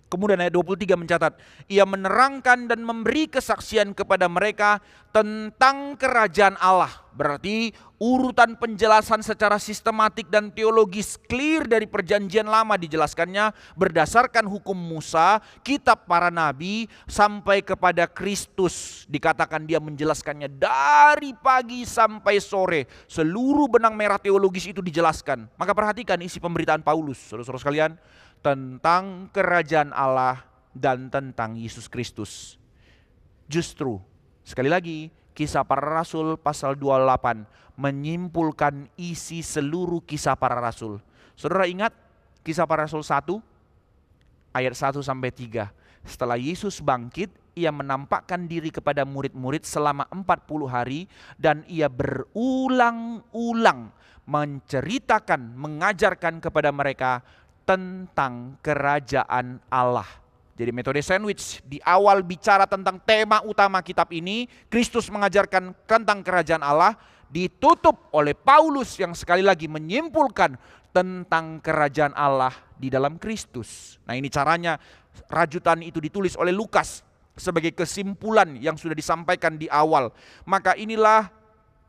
Speaker 1: Kemudian ayat 23 mencatat, ia menerangkan dan memberi kesaksian kepada mereka tentang kerajaan Allah. Berarti urutan penjelasan secara sistematik dan teologis clear dari perjanjian lama dijelaskannya berdasarkan hukum Musa, kitab para nabi, sampai kepada Kristus. Dikatakan dia menjelaskannya dari pagi sampai sore. Seluruh benang merah teologis itu dijelaskan. Maka perhatikan isi pemberitaan Paulus, saudara-saudara sekalian, tentang kerajaan Allah dan tentang Yesus Kristus. Justru, sekali lagi, Kisah Para Rasul pasal 28 menyimpulkan isi seluruh Kisah Para Rasul. Saudara ingat Kisah Para Rasul 1 ayat 1 sampai 3. Setelah Yesus bangkit, ia menampakkan diri kepada murid-murid selama 40 hari dan ia berulang-ulang menceritakan, mengajarkan kepada mereka tentang kerajaan Allah. Jadi metode sandwich, di awal bicara tentang tema utama kitab ini, Kristus mengajarkan tentang kerajaan Allah, ditutup oleh Paulus yang sekali lagi menyimpulkan tentang kerajaan Allah di dalam Kristus. Nah, ini caranya rajutan itu ditulis oleh Lukas sebagai kesimpulan yang sudah disampaikan di awal. Maka inilah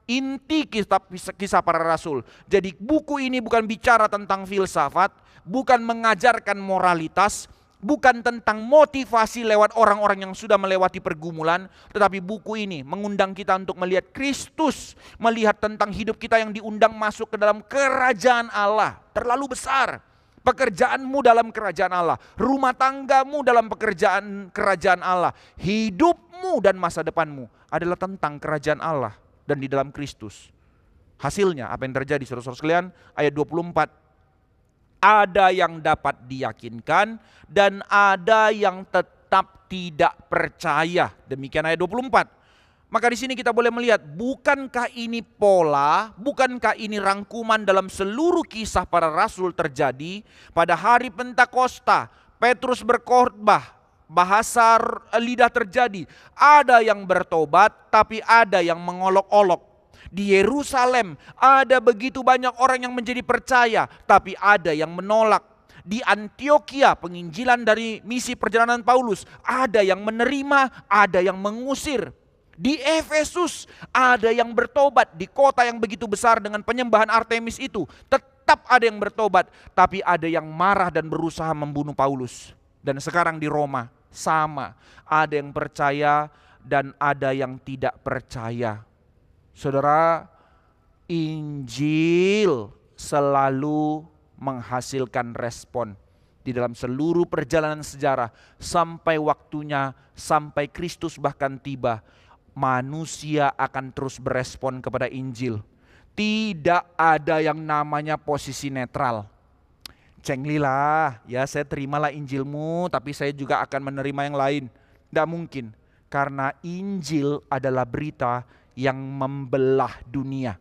Speaker 1: inti kitab Kisah Para Rasul. Jadi buku ini bukan bicara tentang filsafat, bukan mengajarkan moralitas, bukan tentang motivasi lewat orang-orang yang sudah melewati pergumulan, tetapi buku ini mengundang kita untuk melihat Kristus, melihat tentang hidup kita yang diundang masuk ke dalam kerajaan Allah. Terlalu besar pekerjaanmu dalam kerajaan Allah, rumah tanggamu dalam pekerjaan kerajaan Allah, hidupmu dan masa depanmu adalah tentang kerajaan Allah dan di dalam Kristus. Hasilnya apa yang terjadi saudara-saudara sekalian? Ayat 24. Ada yang dapat diyakinkan dan ada yang tetap tidak percaya. Demikian ayat 24. Maka di sini kita boleh melihat, bukankah ini pola, bukankah ini rangkuman dalam seluruh Kisah Para Rasul terjadi pada hari Pentakosta. Petrus berkhotbah, bahasa lidah terjadi. Ada yang bertobat, tapi ada yang mengolok-olok. Di Yerusalem ada begitu banyak orang yang menjadi percaya, tapi ada yang menolak. Di Antioquia, penginjilan dari misi perjalanan Paulus, ada yang menerima, ada yang mengusir. Di Efesus ada yang bertobat, di kota yang begitu besar dengan penyembahan Artemis itu, tetap ada yang bertobat, tapi ada yang marah dan berusaha membunuh Paulus. Dan sekarang di Roma sama, ada yang percaya dan ada yang tidak percaya. Saudara, Injil selalu menghasilkan respon di dalam seluruh perjalanan sejarah sampai waktunya, sampai Kristus bahkan tiba. Manusia akan terus berespon kepada Injil. Tidak ada yang namanya posisi netral. Cenglilah, ya saya terimalah Injilmu, tapi saya juga akan menerima yang lain. Tidak mungkin, karena Injil adalah berita yang membelah dunia.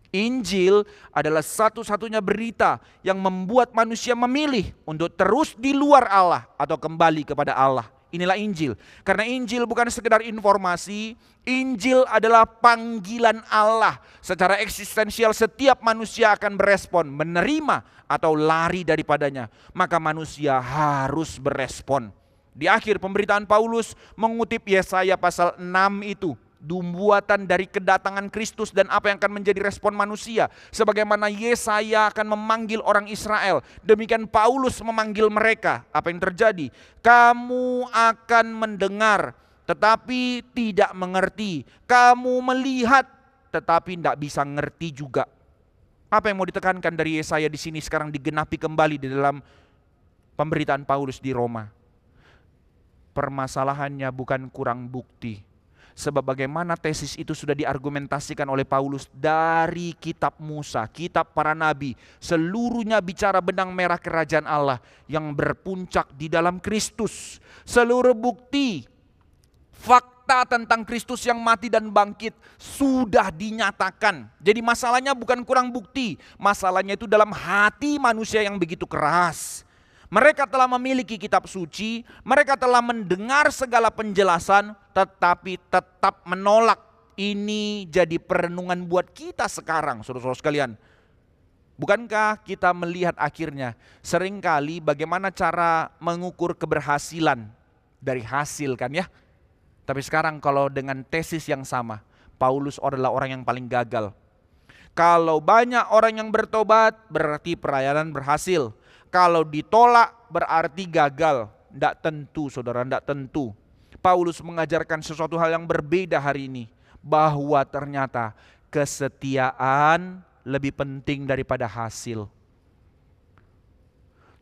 Speaker 1: Injil adalah satu-satunya berita yang membuat manusia memilih untuk terus di luar Allah atau kembali kepada Allah. Inilah Injil. Karena Injil bukan sekedar informasi, Injil adalah panggilan Allah. Secara eksistensial setiap manusia akan berespon, menerima atau lari daripadanya. Maka manusia harus berespon. Di akhir pemberitaan Paulus mengutip Yesaya pasal 6 itu. Buatan dari kedatangan Kristus dan apa yang akan menjadi respon manusia. Sebagaimana Yesaya akan memanggil orang Israel, demikian Paulus memanggil mereka. Apa yang terjadi? Kamu akan mendengar tetapi tidak mengerti. Kamu melihat tetapi tidak bisa ngerti juga. Apa yang mau ditekankan dari Yesaya di sini sekarang digenapi kembali di dalam pemberitaan Paulus di Roma. Permasalahannya bukan kurang bukti. Sebab bagaimana tesis itu sudah diargumentasikan oleh Paulus dari kitab Musa, kitab para nabi. Seluruhnya bicara benang merah kerajaan Allah yang berpuncak di dalam Kristus. Seluruh bukti, fakta tentang Kristus yang mati dan bangkit sudah dinyatakan. Jadi masalahnya bukan kurang bukti, masalahnya itu dalam hati manusia yang begitu keras. Mereka telah memiliki kitab suci, mereka telah mendengar segala penjelasan, tetapi tetap menolak. Ini jadi perenungan buat kita sekarang, saudara-saudara sekalian. Bukankah kita melihat akhirnya seringkali bagaimana cara mengukur keberhasilan dari hasil kan ya? Tapi sekarang kalau dengan tesis yang sama, Paulus adalah orang yang paling gagal. Kalau banyak orang yang bertobat, berarti pelayanan berhasil. Kalau ditolak berarti gagal. Tidak tentu saudara, tidak tentu. Paulus mengajarkan sesuatu hal yang berbeda hari ini. Bahwa ternyata kesetiaan lebih penting daripada hasil.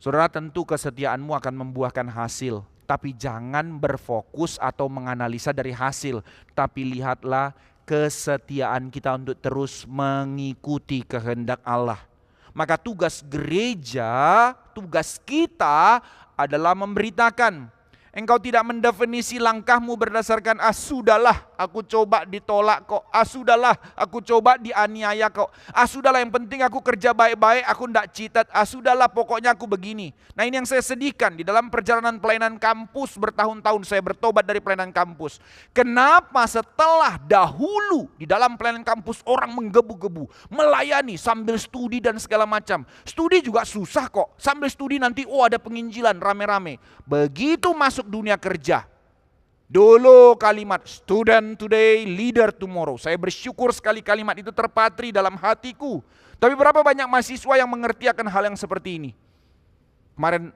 Speaker 1: Saudara, tentu kesetiaanmu akan membuahkan hasil. Tapi jangan berfokus atau menganalisa dari hasil. Tapi lihatlah kesetiaan kita untuk terus mengikuti kehendak Allah. Maka tugas gereja, tugas kita adalah memberitakan. Engkau tidak mendefinisi langkahmu berdasarkan sudahlah aku coba ditolak kok, sudahlah aku coba dianiaya kok, sudahlah yang penting aku kerja baik-baik, aku ndak cheated, sudahlah pokoknya aku begini. Nah ini yang saya sedihkan di dalam perjalanan pelayanan kampus bertahun-tahun saya bertobat dari pelayanan kampus. Kenapa setelah dahulu di dalam pelayanan kampus orang menggebu-gebu, melayani sambil studi dan segala macam. Studi juga susah kok, sambil studi nanti ada penginjilan rame-rame. Begitu masuk dunia kerja, dulu kalimat student today, leader tomorrow. Saya bersyukur sekali kalimat itu terpatri dalam hatiku. Tapi berapa banyak mahasiswa yang mengerti akan hal yang seperti ini? Kemarin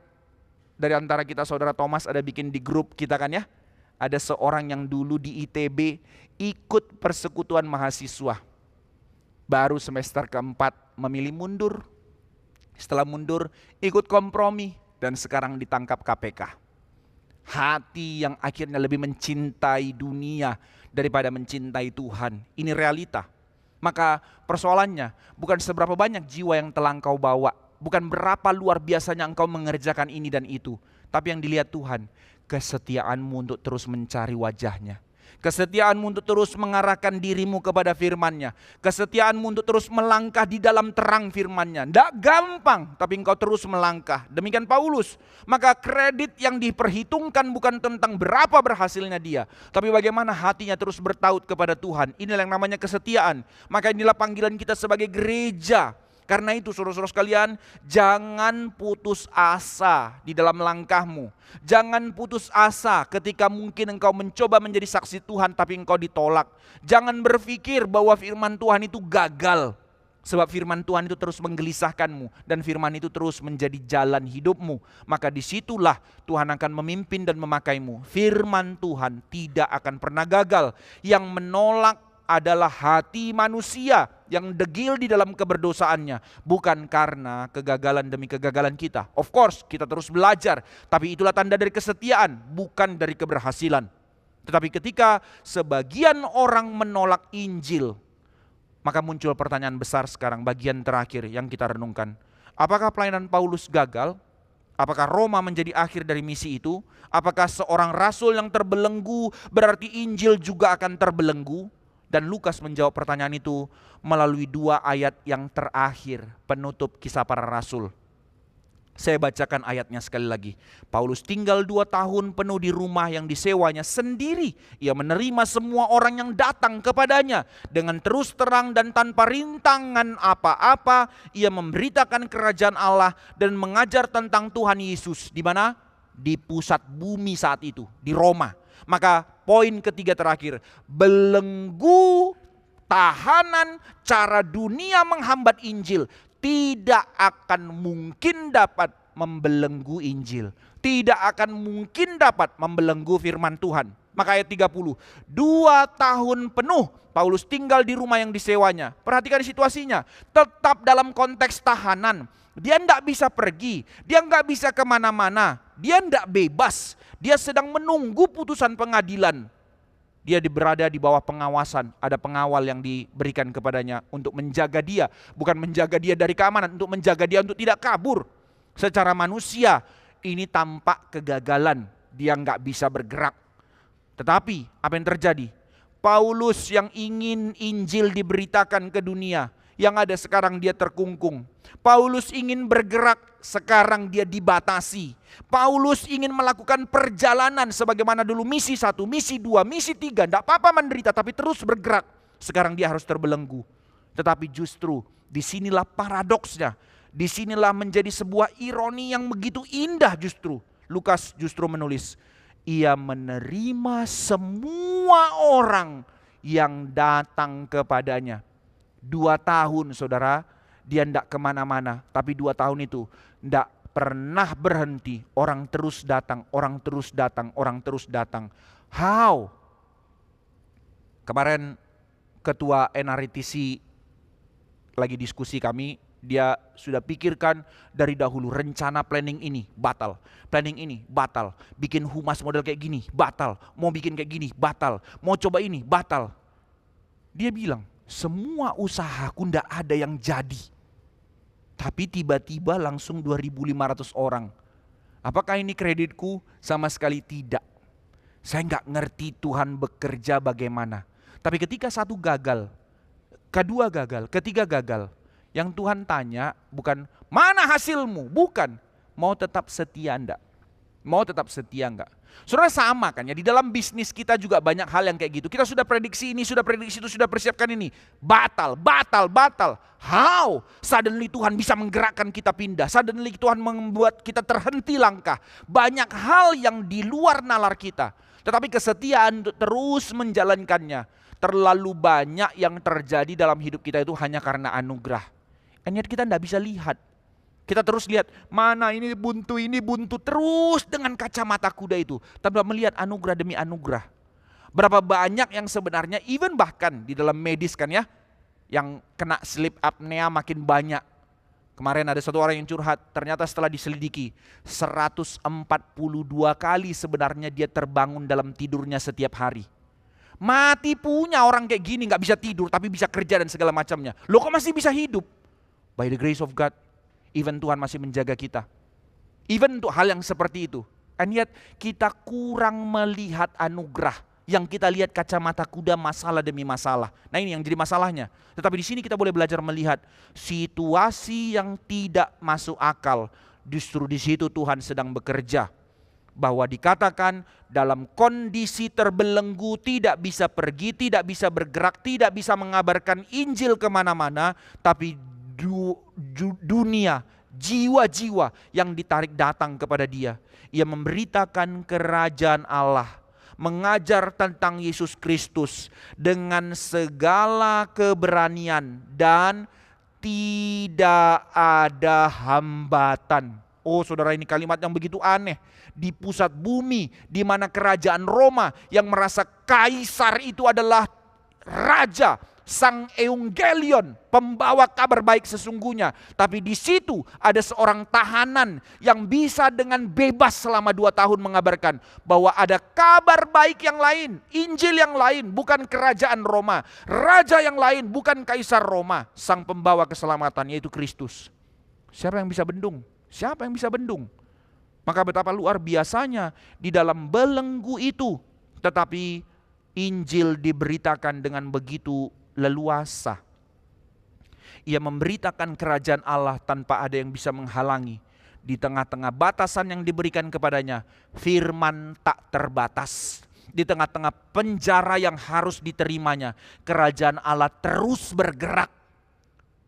Speaker 1: dari antara kita saudara Thomas ada bikin di grup kita kan ya. Ada seorang yang dulu di ITB ikut persekutuan mahasiswa. Baru semester keempat memilih mundur. Setelah mundur ikut kompromi dan sekarang ditangkap KPK. Hati yang akhirnya lebih mencintai dunia daripada mencintai Tuhan. Ini realita. Maka persoalannya bukan seberapa banyak jiwa yang telah engkau bawa. Bukan berapa luar biasanya engkau mengerjakan ini dan itu. Tapi yang dilihat Tuhan, kesetiaanmu untuk terus mencari wajahnya. Kesetiaanmu untuk terus mengarahkan dirimu kepada firman-Nya. Kesetiaanmu untuk terus melangkah di dalam terang firman-Nya. Tidak gampang, tapi engkau terus melangkah. Demikian Paulus. Maka kredit yang diperhitungkan bukan tentang berapa berhasilnya dia, tapi bagaimana hatinya terus bertaut kepada Tuhan. Inilah yang namanya kesetiaan. Maka inilah panggilan kita sebagai gereja. Karena itu saudara-saudara sekalian, jangan putus asa di dalam langkahmu. Jangan putus asa ketika mungkin engkau mencoba menjadi saksi Tuhan tapi engkau ditolak. Jangan berpikir bahwa firman Tuhan itu gagal. Sebab firman Tuhan itu terus menggelisahkanmu dan firman itu terus menjadi jalan hidupmu. Maka disitulah Tuhan akan memimpin dan memakaimu. Firman Tuhan tidak akan pernah gagal. Yang menolak adalah hati manusia yang degil di dalam keberdosaannya. Bukan karena kegagalan demi kegagalan kita. Of course kita terus belajar. Tapi itulah tanda dari kesetiaan, bukan dari keberhasilan. Tetapi ketika sebagian orang menolak Injil, maka muncul pertanyaan besar sekarang, bagian terakhir yang kita renungkan. Apakah pelayanan Paulus gagal? Apakah Roma menjadi akhir dari misi itu? Apakah seorang rasul yang terbelenggu berarti Injil juga akan terbelenggu? Dan Lukas menjawab pertanyaan itu melalui 2 ayat yang terakhir, penutup Kisah Para Rasul. Saya bacakan ayatnya sekali lagi. Paulus tinggal 2 tahun penuh di rumah yang disewanya sendiri. Ia menerima semua orang yang datang kepadanya. Dengan terus terang dan tanpa rintangan apa-apa, ia memberitakan kerajaan Allah dan mengajar tentang Tuhan Yesus. Di mana? Di pusat bumi saat itu, di Roma. Maka poin ketiga terakhir, belenggu, tahanan, cara dunia menghambat Injil tidak akan mungkin dapat membelenggu Injil. Tidak akan mungkin dapat membelenggu firman Tuhan. Maka ayat 30, 2 tahun penuh Paulus tinggal di rumah yang disewanya. Perhatikan situasinya, tetap dalam konteks tahanan. Dia tidak bisa pergi, dia nggak bisa kemana-mana, dia tidak bebas. Dia sedang menunggu putusan pengadilan. Dia berada di bawah pengawasan. Ada pengawal yang diberikan kepadanya untuk menjaga dia. Bukan menjaga dia dari keamanan, untuk menjaga dia untuk tidak kabur. Secara manusia ini tampak kegagalan. Dia nggak bisa bergerak. Tetapi apa yang terjadi? Paulus yang ingin Injil diberitakan ke dunia, yang ada sekarang dia terkungkung. Paulus ingin bergerak, sekarang dia dibatasi. Paulus ingin melakukan perjalanan sebagaimana dulu misi 1, misi 2, misi 3. Tidak apa-apa menderita tapi terus bergerak. Sekarang dia harus terbelenggu. Tetapi justru disinilah paradoksnya. Disinilah menjadi sebuah ironi yang begitu indah justru. Lukas justru menulis, ia menerima semua orang yang datang kepadanya. 2 tahun saudara, dia tidak kemana-mana. Tapi 2 tahun itu tidak pernah berhenti. Orang terus datang, orang terus datang, orang terus datang. How? Kemarin ketua NRTC lagi diskusi kami Dia sudah pikirkan dari dahulu, rencana planning ini batal, planning ini batal, bikin humas model kayak gini batal, mau bikin kayak gini batal, mau coba ini batal. Dia bilang, semua usahaku ndak ada yang jadi. Tapi tiba-tiba langsung 2.500 orang. Apakah ini kreditku? Sama sekali tidak. Saya nggak ngerti Tuhan bekerja bagaimana. Tapi ketika satu gagal, kedua gagal, ketiga gagal, yang Tuhan tanya bukan mana hasilmu, bukan mau tetap setia enggak, mau tetap setia enggak. Saudara, sama kan ya, di dalam bisnis kita juga banyak hal yang kayak gitu. Kita sudah prediksi ini, sudah prediksi itu, sudah persiapkan ini, batal. How? Suddenly Tuhan bisa menggerakkan kita pindah, suddenly Tuhan membuat kita terhenti langkah. Banyak hal yang di luar nalar kita, tetapi kesetiaan untuk terus menjalankannya. Terlalu banyak yang terjadi dalam hidup kita itu hanya karena anugerah. And yet kita tidak bisa lihat. Kita terus lihat, mana ini buntu, terus dengan kacamata kuda itu. Tanpa melihat anugerah demi anugerah. Berapa banyak yang sebenarnya, even bahkan di dalam medis kan ya, yang kena sleep apnea makin banyak. Kemarin ada satu orang yang curhat, ternyata setelah diselidiki, 142 kali sebenarnya dia terbangun dalam tidurnya setiap hari. Mati punya orang kayak gini, gak bisa tidur tapi bisa kerja dan segala macamnya. Loh kok masih bisa hidup? By the grace of God, even Tuhan masih menjaga kita. Even untuk hal yang seperti itu. And yet kita kurang melihat anugerah. Yang kita lihat kacamata kuda masalah demi masalah. Nah ini yang jadi masalahnya. Tetapi di sini kita boleh belajar melihat situasi yang tidak masuk akal. Justru di situ Tuhan sedang bekerja. Bahwa dikatakan dalam kondisi terbelenggu, tidak bisa pergi, tidak bisa bergerak, tidak bisa mengabarkan Injil kemana-mana. Tapi dunia, jiwa-jiwa yang ditarik datang kepada dia. Ia memberitakan kerajaan Allah, mengajar tentang Yesus Kristus dengan segala keberanian dan tidak ada hambatan. Oh saudara, ini kalimat yang begitu aneh. Di pusat bumi, di mana kerajaan Roma yang merasa kaisar itu adalah raja, sang evangelion, pembawa kabar baik sesungguhnya. Tapi di situ ada seorang tahanan yang bisa dengan bebas selama 2 tahun mengabarkan bahwa ada kabar baik yang lain, Injil yang lain, bukan kerajaan Roma, raja yang lain, bukan kaisar Roma, sang pembawa keselamatan yaitu Kristus. Siapa yang bisa bendung? Siapa yang bisa bendung? Maka betapa luar biasanya di dalam belenggu itu, tetapi Injil diberitakan dengan begitu leluasa. Ia memberitakan kerajaan Allah tanpa ada yang bisa menghalangi. Di tengah-tengah batasan yang diberikan kepadanya, firman tak terbatas. Di tengah-tengah penjara yang harus diterimanya, kerajaan Allah terus bergerak.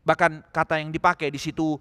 Speaker 1: Bahkan kata yang dipakai di situ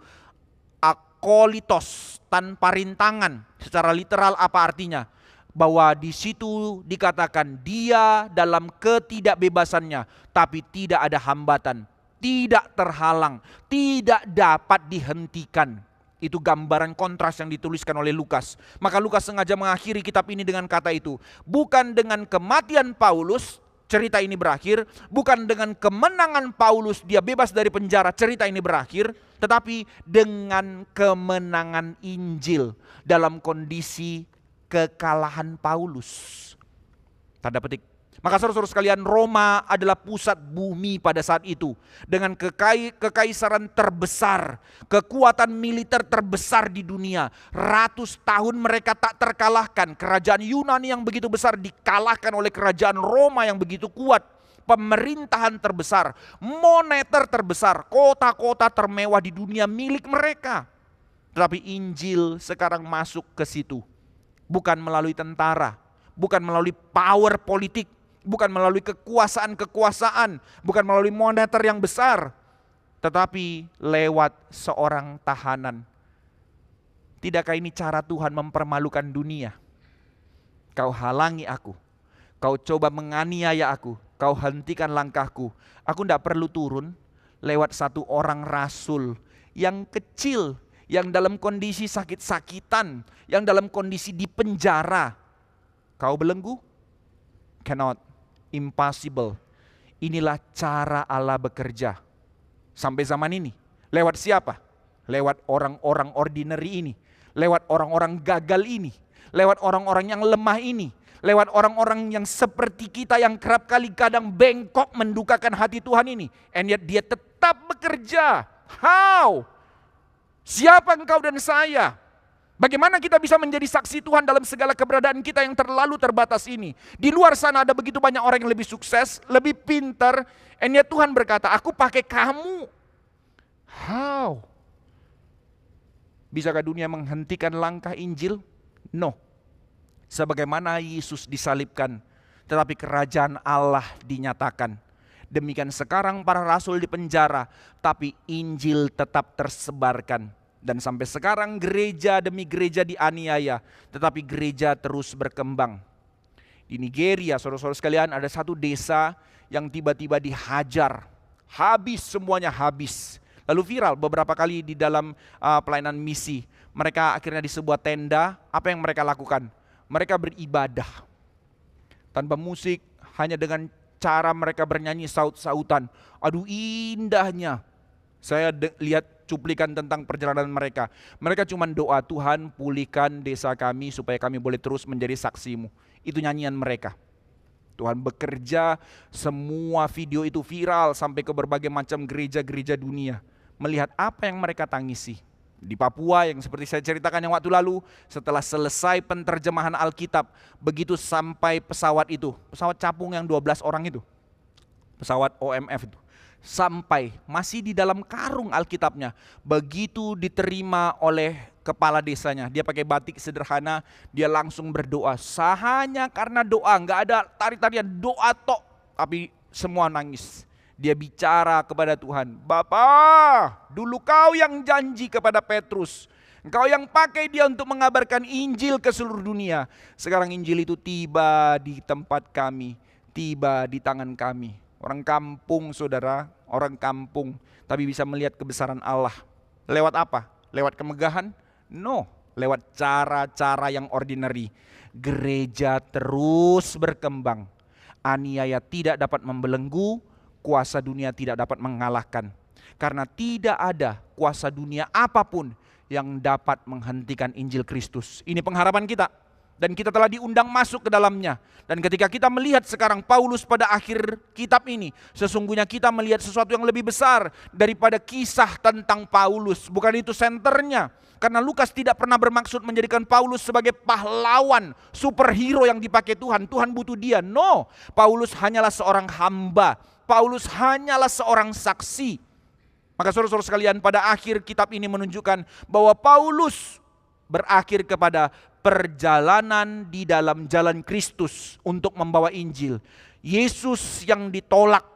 Speaker 1: akolitos, tanpa rintangan. Secara literal apa artinya? Bahwa di situ dikatakan dia dalam ketidakbebasannya, tapi tidak ada hambatan, tidak terhalang, tidak dapat dihentikan. Itu gambaran kontras yang dituliskan oleh Lukas. Maka Lukas sengaja mengakhiri kitab ini dengan kata itu. Bukan dengan kematian Paulus cerita ini berakhir, bukan dengan kemenangan Paulus dia bebas dari penjara cerita ini berakhir, tetapi dengan kemenangan Injil dalam kondisi kekalahan Paulus. Tanda petik. Maka saudara-saudara sekalian, Roma adalah pusat bumi pada saat itu. Dengan kekaisaran terbesar, kekuatan militer terbesar di dunia. Ratus tahun mereka tak terkalahkan. Kerajaan Yunani yang begitu besar dikalahkan oleh kerajaan Roma yang begitu kuat. Pemerintahan terbesar, moneter terbesar, kota-kota termewah di dunia milik mereka. Tetapi Injil sekarang masuk ke situ. Bukan melalui tentara, bukan melalui power politik, bukan melalui kekuasaan-kekuasaan, bukan melalui moneter yang besar, tetapi lewat seorang tahanan. Tidakkah ini cara Tuhan mempermalukan dunia? Kau halangi aku, kau coba menganiaya aku, kau hentikan langkahku. Aku tidak perlu turun lewat satu orang rasul yang kecil, yang dalam kondisi sakit-sakitan, yang dalam kondisi di penjara. Kau belenggu? Cannot, impossible. Inilah cara Allah bekerja sampai zaman ini. Lewat siapa? Lewat orang-orang ordinary ini. Lewat orang-orang gagal ini. Lewat orang-orang yang lemah ini. Lewat orang-orang yang seperti kita yang kerap kali kadang bengkok mendukakan hati Tuhan ini. And yet dia tetap bekerja. How? Siapa engkau dan saya? Bagaimana kita bisa menjadi saksi Tuhan dalam segala keberadaan kita yang terlalu terbatas ini? Di luar sana ada begitu banyak orang yang lebih sukses, lebih pintar. And yet Tuhan berkata, aku pakai kamu. How? Bisakah dunia menghentikan langkah Injil? No. Sebagaimana Yesus disalibkan, tetapi kerajaan Allah dinyatakan. Demikian sekarang para rasul di penjara, tapi Injil tetap tersebarkan. Dan sampai sekarang gereja demi gereja dianiaya, tetapi gereja terus berkembang. Di Nigeria, saudara-saudara sekalian, ada satu desa yang tiba-tiba dihajar. Habis, semuanya habis. Lalu viral beberapa kali di dalam pelayanan misi. Mereka akhirnya di sebuah tenda, apa yang mereka lakukan? Mereka beribadah. Tanpa musik, hanya dengan cara mereka bernyanyi saut-sautan. Aduh indahnya. Saya lihat cuplikan tentang perjalanan mereka. Mereka cuma doa, Tuhan pulihkan desa kami supaya kami boleh terus menjadi saksimu. Itu nyanyian mereka. Tuhan bekerja, semua video itu viral sampai ke berbagai macam gereja-gereja dunia. Melihat apa yang mereka tangisi. Di Papua yang seperti saya ceritakan yang waktu lalu, setelah selesai penterjemahan Alkitab, begitu sampai pesawat itu, pesawat capung yang 12 orang itu, pesawat OMF itu, sampai masih di dalam karung Alkitabnya, begitu diterima oleh kepala desanya, dia pakai batik sederhana, dia langsung berdoa, hanya karena doa, nggak ada tari-tarian, doa tok, tapi semua nangis. Dia bicara kepada Tuhan, Bapa, dulu kau yang janji kepada Petrus, engkau yang pakai dia untuk mengabarkan Injil ke seluruh dunia. Sekarang Injil itu tiba di tempat kami, tiba di tangan kami. Orang kampung saudara, orang kampung, tapi bisa melihat kebesaran Allah. Lewat apa? Lewat kemegahan? No, lewat cara-cara yang ordinary. Gereja terus berkembang. Aniaya tidak dapat membelenggu, kuasa dunia tidak dapat mengalahkan. Karena tidak ada kuasa dunia apapun yang dapat menghentikan Injil Kristus. Ini pengharapan kita. Dan kita telah diundang masuk ke dalamnya. Dan ketika kita melihat sekarang Paulus pada akhir kitab ini, sesungguhnya kita melihat sesuatu yang lebih besar daripada kisah tentang Paulus. Bukan itu senternya. Karena Lukas tidak pernah bermaksud menjadikan Paulus sebagai pahlawan, superhero yang dipakai Tuhan. Tuhan butuh dia. No, Paulus hanyalah seorang hamba. Paulus hanyalah seorang saksi. Maka saudara-saudara sekalian, pada akhir kitab ini menunjukkan bahwa Paulus berakhir kepada perjalanan di dalam jalan Kristus untuk membawa Injil. Yesus yang ditolak,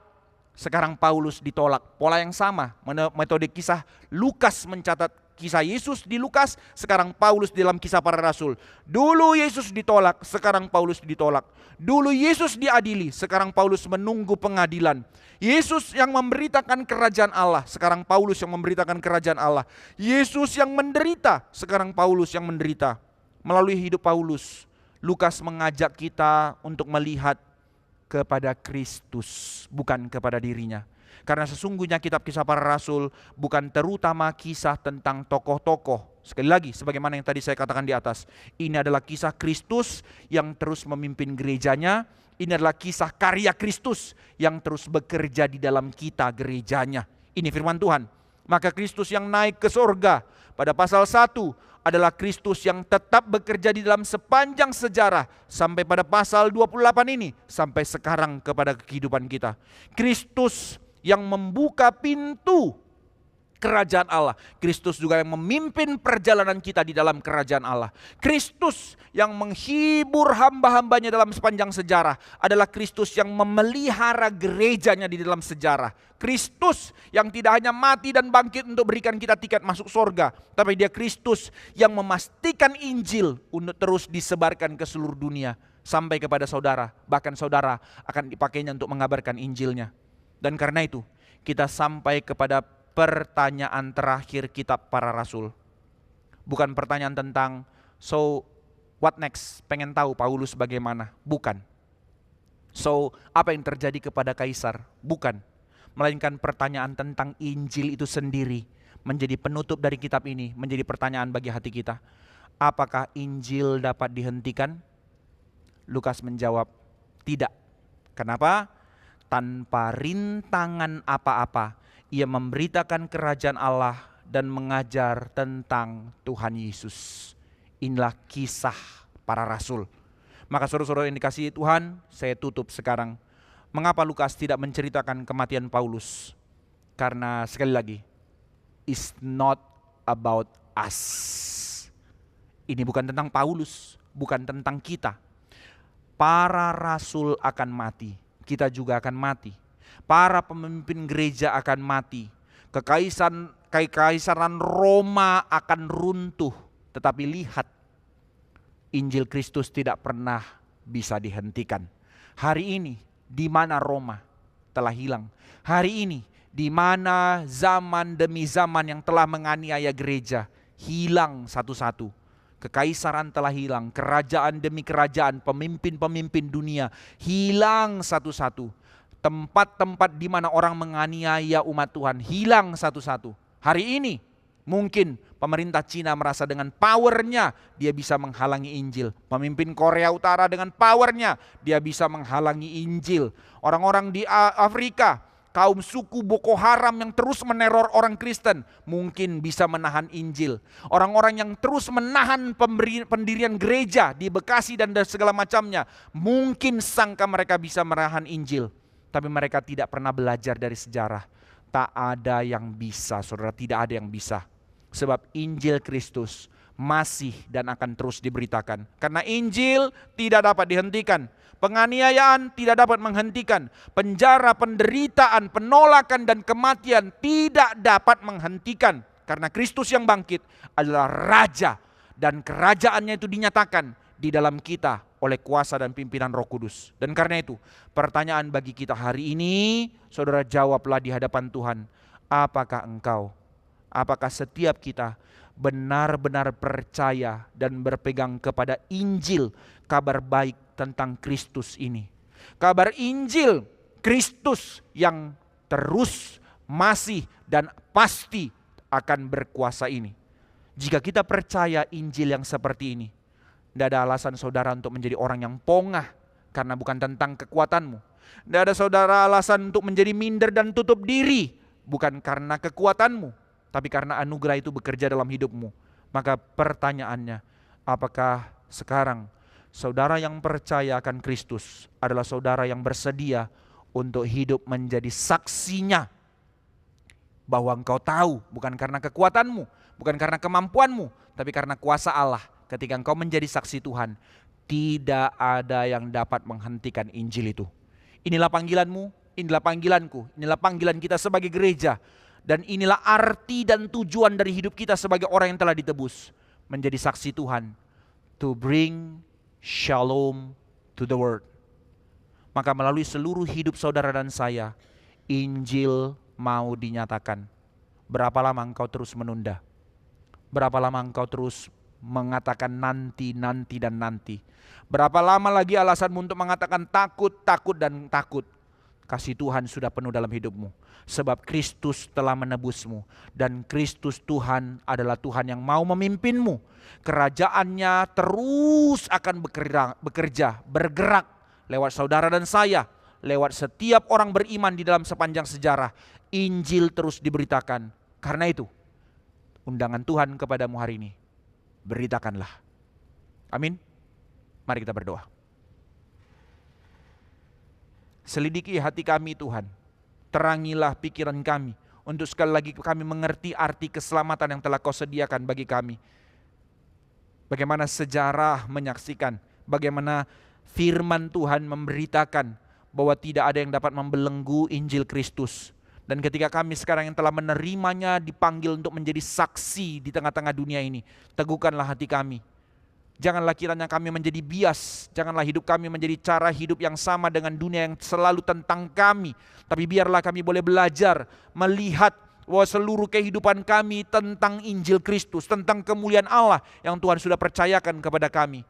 Speaker 1: sekarang Paulus ditolak. Pola yang sama, metode kisah Lukas mencatat kisah Yesus di Lukas, sekarang Paulus di dalam kisah para rasul. Dulu Yesus ditolak, sekarang Paulus ditolak. Dulu Yesus diadili, sekarang Paulus menunggu pengadilan. Yesus yang memberitakan kerajaan Allah, sekarang Paulus yang memberitakan kerajaan Allah. Yesus yang menderita, sekarang Paulus yang menderita. Melalui hidup Paulus, Lukas mengajak kita untuk melihat kepada Kristus, bukan kepada dirinya. Karena sesungguhnya kitab kisah para rasul bukan terutama kisah tentang tokoh-tokoh. Sekali lagi, sebagaimana yang tadi saya katakan di atas, ini adalah kisah Kristus yang terus memimpin gerejanya. Ini adalah kisah karya Kristus yang terus bekerja di dalam kita gerejanya. Ini firman Tuhan. Maka Kristus yang naik ke surga pada pasal 1 adalah Kristus yang tetap bekerja di dalam sepanjang sejarah sampai pada pasal 28 ini, sampai sekarang kepada kehidupan kita. Kristus yang membuka pintu kerajaan Allah. Kristus juga yang memimpin perjalanan kita di dalam kerajaan Allah. Kristus yang menghibur hamba-hambanya dalam sepanjang sejarah adalah Kristus yang memelihara gerejanya di dalam sejarah. Kristus yang tidak hanya mati dan bangkit untuk berikan kita tiket masuk surga, tapi dia Kristus yang memastikan Injil untuk terus disebarkan ke seluruh dunia sampai kepada saudara. Bahkan saudara akan dipakainya untuk mengabarkan Injilnya. Dan karena itu kita sampai kepada pertanyaan terakhir kitab para rasul. Bukan pertanyaan tentang so what next, pengen tahu Paulus bagaimana. Bukan. So apa yang terjadi kepada Kaisar. Bukan. Melainkan pertanyaan tentang Injil itu sendiri. menjadi penutup dari kitab ini, menjadi pertanyaan bagi hati kita. Apakah Injil dapat dihentikan? Lukas menjawab, tidak. Kenapa? Tanpa rintangan apa-apa, ia memberitakan kerajaan Allah dan mengajar tentang Tuhan Yesus. Inilah kisah para rasul. Maka saudara-saudara yang dikasihi Tuhan, saya tutup sekarang. Mengapa Lukas tidak menceritakan kematian Paulus? Karena sekali lagi, it's not about us. Ini bukan tentang Paulus, bukan tentang kita. Para rasul akan mati, kita juga akan mati. Para pemimpin gereja akan mati. Kekaisaran Roma akan runtuh. Tetapi lihat, Injil Kristus tidak pernah bisa dihentikan. Hari ini, di mana Roma telah hilang. Hari ini, di mana zaman demi zaman yang telah menganiaya gereja, hilang satu-satu. Kekaisaran telah hilang, kerajaan demi kerajaan, pemimpin-pemimpin dunia, hilang satu-satu. Tempat-tempat di mana orang menganiaya umat Tuhan, hilang satu-satu. Hari ini, mungkin pemerintah Cina merasa dengan powernya dia bisa menghalangi Injil. Pemimpin Korea Utara dengan powernya dia bisa menghalangi Injil. Orang-orang di Afrika, kaum suku Boko Haram yang terus meneror orang Kristen mungkin bisa menahan Injil. Orang-orang yang terus menahan pendirian gereja di Bekasi dan segala macamnya, mungkin sangka mereka bisa menahan Injil. Tapi mereka tidak pernah belajar dari sejarah. Tak ada yang bisa, saudara, tidak ada yang bisa. Sebab Injil Kristus masih dan akan terus diberitakan. Karena Injil tidak dapat dihentikan. Penganiayaan tidak dapat menghentikan. Penjara, penderitaan, penolakan dan kematian tidak dapat menghentikan. Karena Kristus yang bangkit adalah Raja. Dan kerajaannya itu dinyatakan di dalam kita oleh kuasa dan pimpinan Roh Kudus. Dan karena itu, pertanyaan bagi kita hari ini, saudara, jawablah di hadapan Tuhan. Apakah engkau, apakah setiap kita benar-benar percaya dan berpegang kepada Injil, kabar baik tentang Kristus ini? Kabar Injil Kristus yang terus, masih dan pasti akan berkuasa ini. Jika kita percaya Injil yang seperti ini, tidak ada alasan saudara untuk menjadi orang yang pongah, karena bukan tentang kekuatanmu. Tidak ada saudara alasan untuk menjadi minder dan tutup diri, bukan karena kekuatanmu, tapi karena anugerah itu bekerja dalam hidupmu. Maka pertanyaannya, apakah sekarang saudara yang percaya akan Kristus adalah saudara yang bersedia untuk hidup menjadi saksinya, bahwa engkau tahu bukan karena kekuatanmu, bukan karena kemampuanmu, tapi karena kuasa Allah. Ketika engkau menjadi saksi Tuhan, tidak ada yang dapat menghentikan Injil itu. Inilah panggilanmu, inilah panggilanku, inilah panggilan kita sebagai gereja. Dan inilah arti dan tujuan dari hidup kita sebagai orang yang telah ditebus. Menjadi saksi Tuhan. To bring shalom to the world. Maka melalui seluruh hidup saudara dan saya, Injil mau dinyatakan. Berapa lama engkau terus menunda? Berapa lama engkau terus mengatakan nanti, nanti, dan nanti? Berapa lama lagi alasanmu untuk mengatakan takut, takut, dan takut? Kasih Tuhan sudah penuh dalam hidupmu. Sebab Kristus telah menebusmu. Dan Kristus Tuhan adalah Tuhan yang mau memimpinmu. Kerajaannya terus akan bekerja, bergerak lewat saudara dan saya. Lewat setiap orang beriman di dalam sepanjang sejarah. Injil terus diberitakan. Karena itu, undangan Tuhan kepadamu hari ini, beritakanlah. Amin. Mari kita berdoa. Selidiki hati kami Tuhan. Terangilah pikiran kami. Untuk sekali lagi kami mengerti arti keselamatan yang telah Kau sediakan bagi kami. Bagaimana sejarah menyaksikan. Bagaimana firman Tuhan memberitakan bahwa tidak ada yang dapat membelenggu Injil Kristus. Dan ketika kami sekarang yang telah menerimanya dipanggil untuk menjadi saksi di tengah-tengah dunia ini, teguhkanlah hati kami. Janganlah kiranya kami menjadi bias, janganlah hidup kami menjadi cara hidup yang sama dengan dunia yang selalu tentang kami. Tapi biarlah kami boleh belajar, melihat bahwa seluruh kehidupan kami tentang Injil Kristus, tentang kemuliaan Allah yang Tuhan sudah percayakan kepada kami.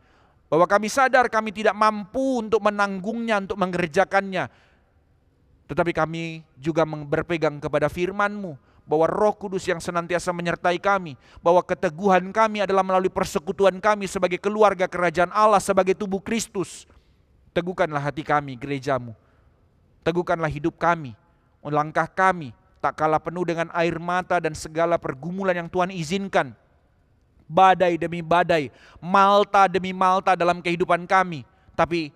Speaker 1: Bahwa kami sadar kami tidak mampu untuk menanggungnya, untuk mengerjakannya. Tetapi kami juga berpegang kepada firman-Mu, bahwa Roh Kudus yang senantiasa menyertai kami, bahwa keteguhan kami adalah melalui persekutuan kami sebagai keluarga kerajaan Allah, sebagai tubuh Kristus. Teguhkanlah hati kami, gerejamu. Teguhkanlah hidup kami, langkah kami, tak kalah penuh dengan air mata dan segala pergumulan yang Tuhan izinkan. Badai demi badai, malta demi malta dalam kehidupan kami. Tapi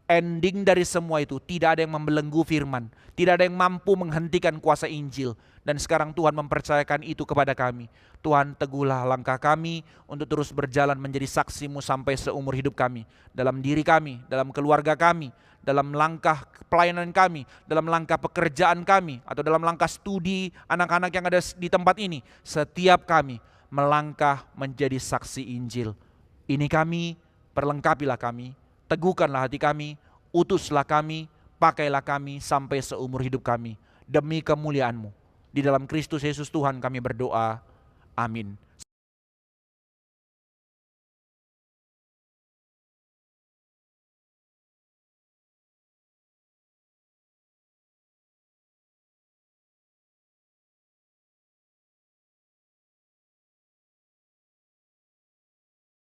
Speaker 1: ending dari semua itu, tidak ada yang membelenggu firman, tidak ada yang mampu menghentikan kuasa Injil. Dan sekarang Tuhan mempercayakan itu kepada kami. Tuhan, teguhlah langkah kami untuk terus berjalan menjadi saksi-Mu sampai seumur hidup kami. Dalam diri kami, dalam keluarga kami, dalam langkah pelayanan kami, dalam langkah pekerjaan kami, atau dalam langkah studi anak-anak yang ada di tempat ini. Setiap kami melangkah menjadi saksi Injil. Ini kami, perlengkapilah kami, teguhkanlah hati kami, utuslah kami, pakailah kami sampai seumur hidup kami. Demi kemuliaan-Mu. Di dalam Kristus Yesus Tuhan kami berdoa. Amin.